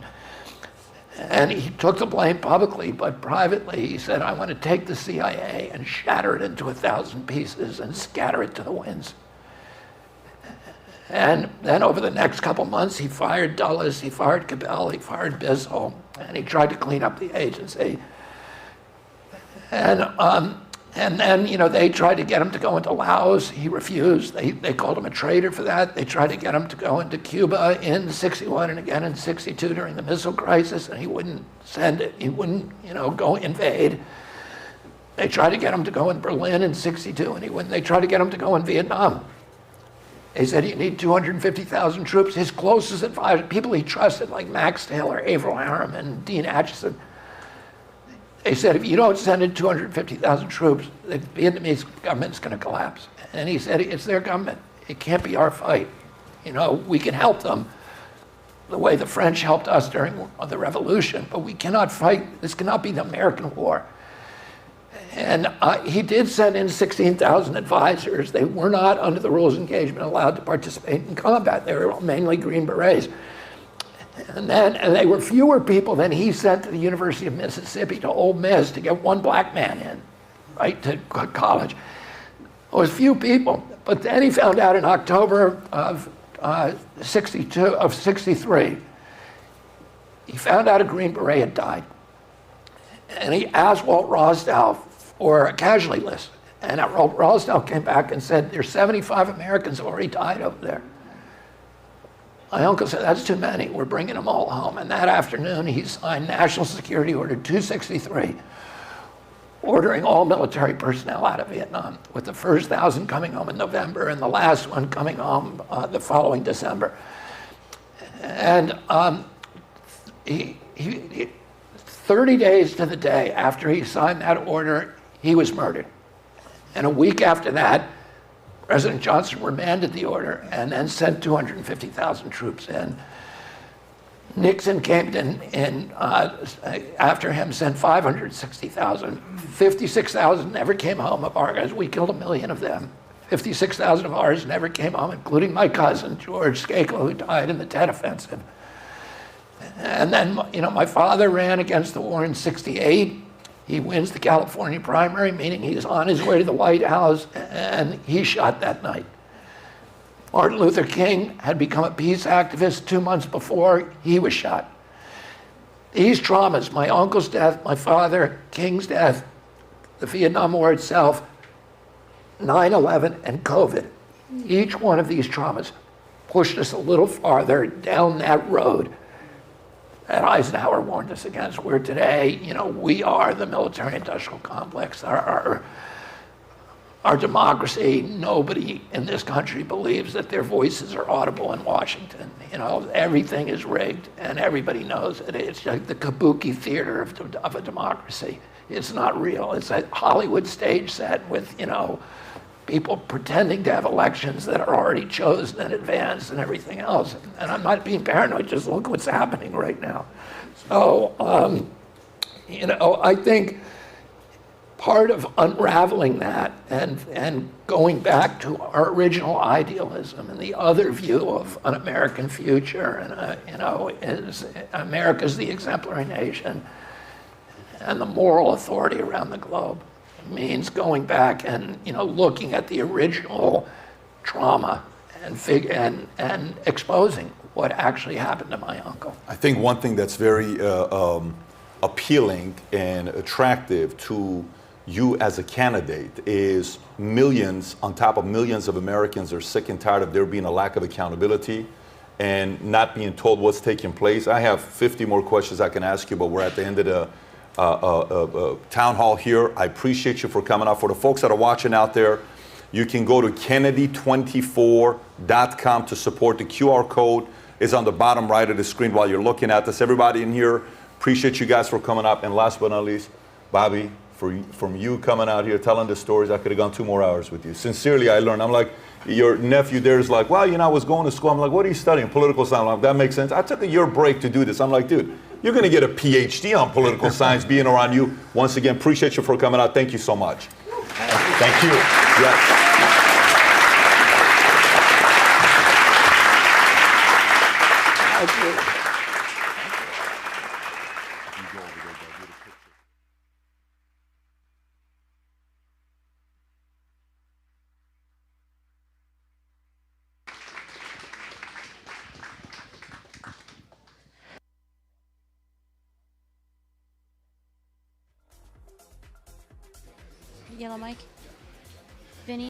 And he took the blame publicly, but privately he said, I want to take the CIA and shatter it into 1,000 pieces and scatter it to the winds. And then over the next couple months, he fired Dulles, he fired Cabell, he fired Bissell, and he tried to clean up the agency. And then, they tried to get him to go into Laos. He refused. They called him a traitor for that. They tried to get him to go into Cuba in 61 and again in 62 during the missile crisis, and he wouldn't send it. He wouldn't, go invade. They tried to get him to go in Berlin in 62, and he wouldn't. They tried to get him to go in Vietnam. They said, you need 250,000 troops. His closest advisors, people he trusted, like Max Taylor, Averell Harriman, Dean Acheson, they said, if you don't send in 250,000 troops, the Vietnamese government's going to collapse. And he said, it's their government. It can't be our fight. We can help them the way the French helped us during the Revolution, but we cannot fight. This cannot be the American war. And he did send in 16,000 advisors. They were not, under the rules of engagement, allowed to participate in combat. They were mainly Green Berets. And they were fewer people than he sent to the University of Mississippi, to Ole Miss, to get one black man in, right, to college. It was few people. But then he found out in October of 63, he found out a Green Beret had died. And he asked Walt Rosdow for a casualty list. And Walt Rosdow came back and said, there's 75 Americans already died over there. My uncle said, that's too many. We're bringing them all home. And that afternoon, he signed National Security Order 263, ordering all military personnel out of Vietnam, with the first 1,000 coming home in November and the last one coming home the following December. And 30 days to the day after he signed that order, he was murdered. And a week after that, President Johnson remanded the order and then sent 250,000 troops in. Nixon came in after him, sent 560,000. 56,000 never came home of our guys. We killed 1 million of them. 56,000 of ours never came home, including my cousin, George Skakel, who died in the Tet Offensive. And then, you know, my father ran against the war in '68. He wins the California primary, meaning he's on his way to the White House, and he's shot that night. Martin Luther King had become a peace activist 2 months before he was shot. These traumas, my uncle's death, my father, King's death, the Vietnam War itself, 9/11, and COVID, each one of these traumas pushed us a little farther down that road that Eisenhower warned us against, where today, you know, we are the military-industrial complex. Our democracy, nobody in this country believes that their voices are audible in Washington. You know, everything is rigged, and everybody knows it. It's like the kabuki theater of a democracy. It's not real. It's a Hollywood stage set with, you know, people pretending to have elections that are already chosen in advance and everything else. And I'm not being paranoid, just look what's happening right now. So, you know, I think part of unraveling that and going back to our original idealism and the other view of an American future, and you know, is America's the exemplary nation and the moral authority around the globe. Means going back and, you know, looking at the original trauma and exposing what actually happened to my uncle. I think one thing that's very appealing and attractive to you as a candidate is millions on top of millions of Americans are sick and tired of there being a lack of accountability and not being told what's taking place. I have 50 more questions I can ask you, but we're at the end of the town hall here. I appreciate you for coming out. For the folks that are watching out there, you can go to Kennedy24.com to support. The QR code is on the bottom right of the screen while you're looking at this. Everybody in here, appreciate you guys for coming up. And last but not least, Bobby, from you coming out here, telling the stories, I could have gone 2 more hours with you. Sincerely, I learned. I'm like, your nephew there is like, well, you know, I was going to school. I'm like, what are you studying? Political science. I'm like, that makes sense. I took a year break to do this. I'm like, dude, you're going to get a PhD on political science being around you. Once again, appreciate you for coming out. Thank you so much. Thank you. Yes. Yellow mic.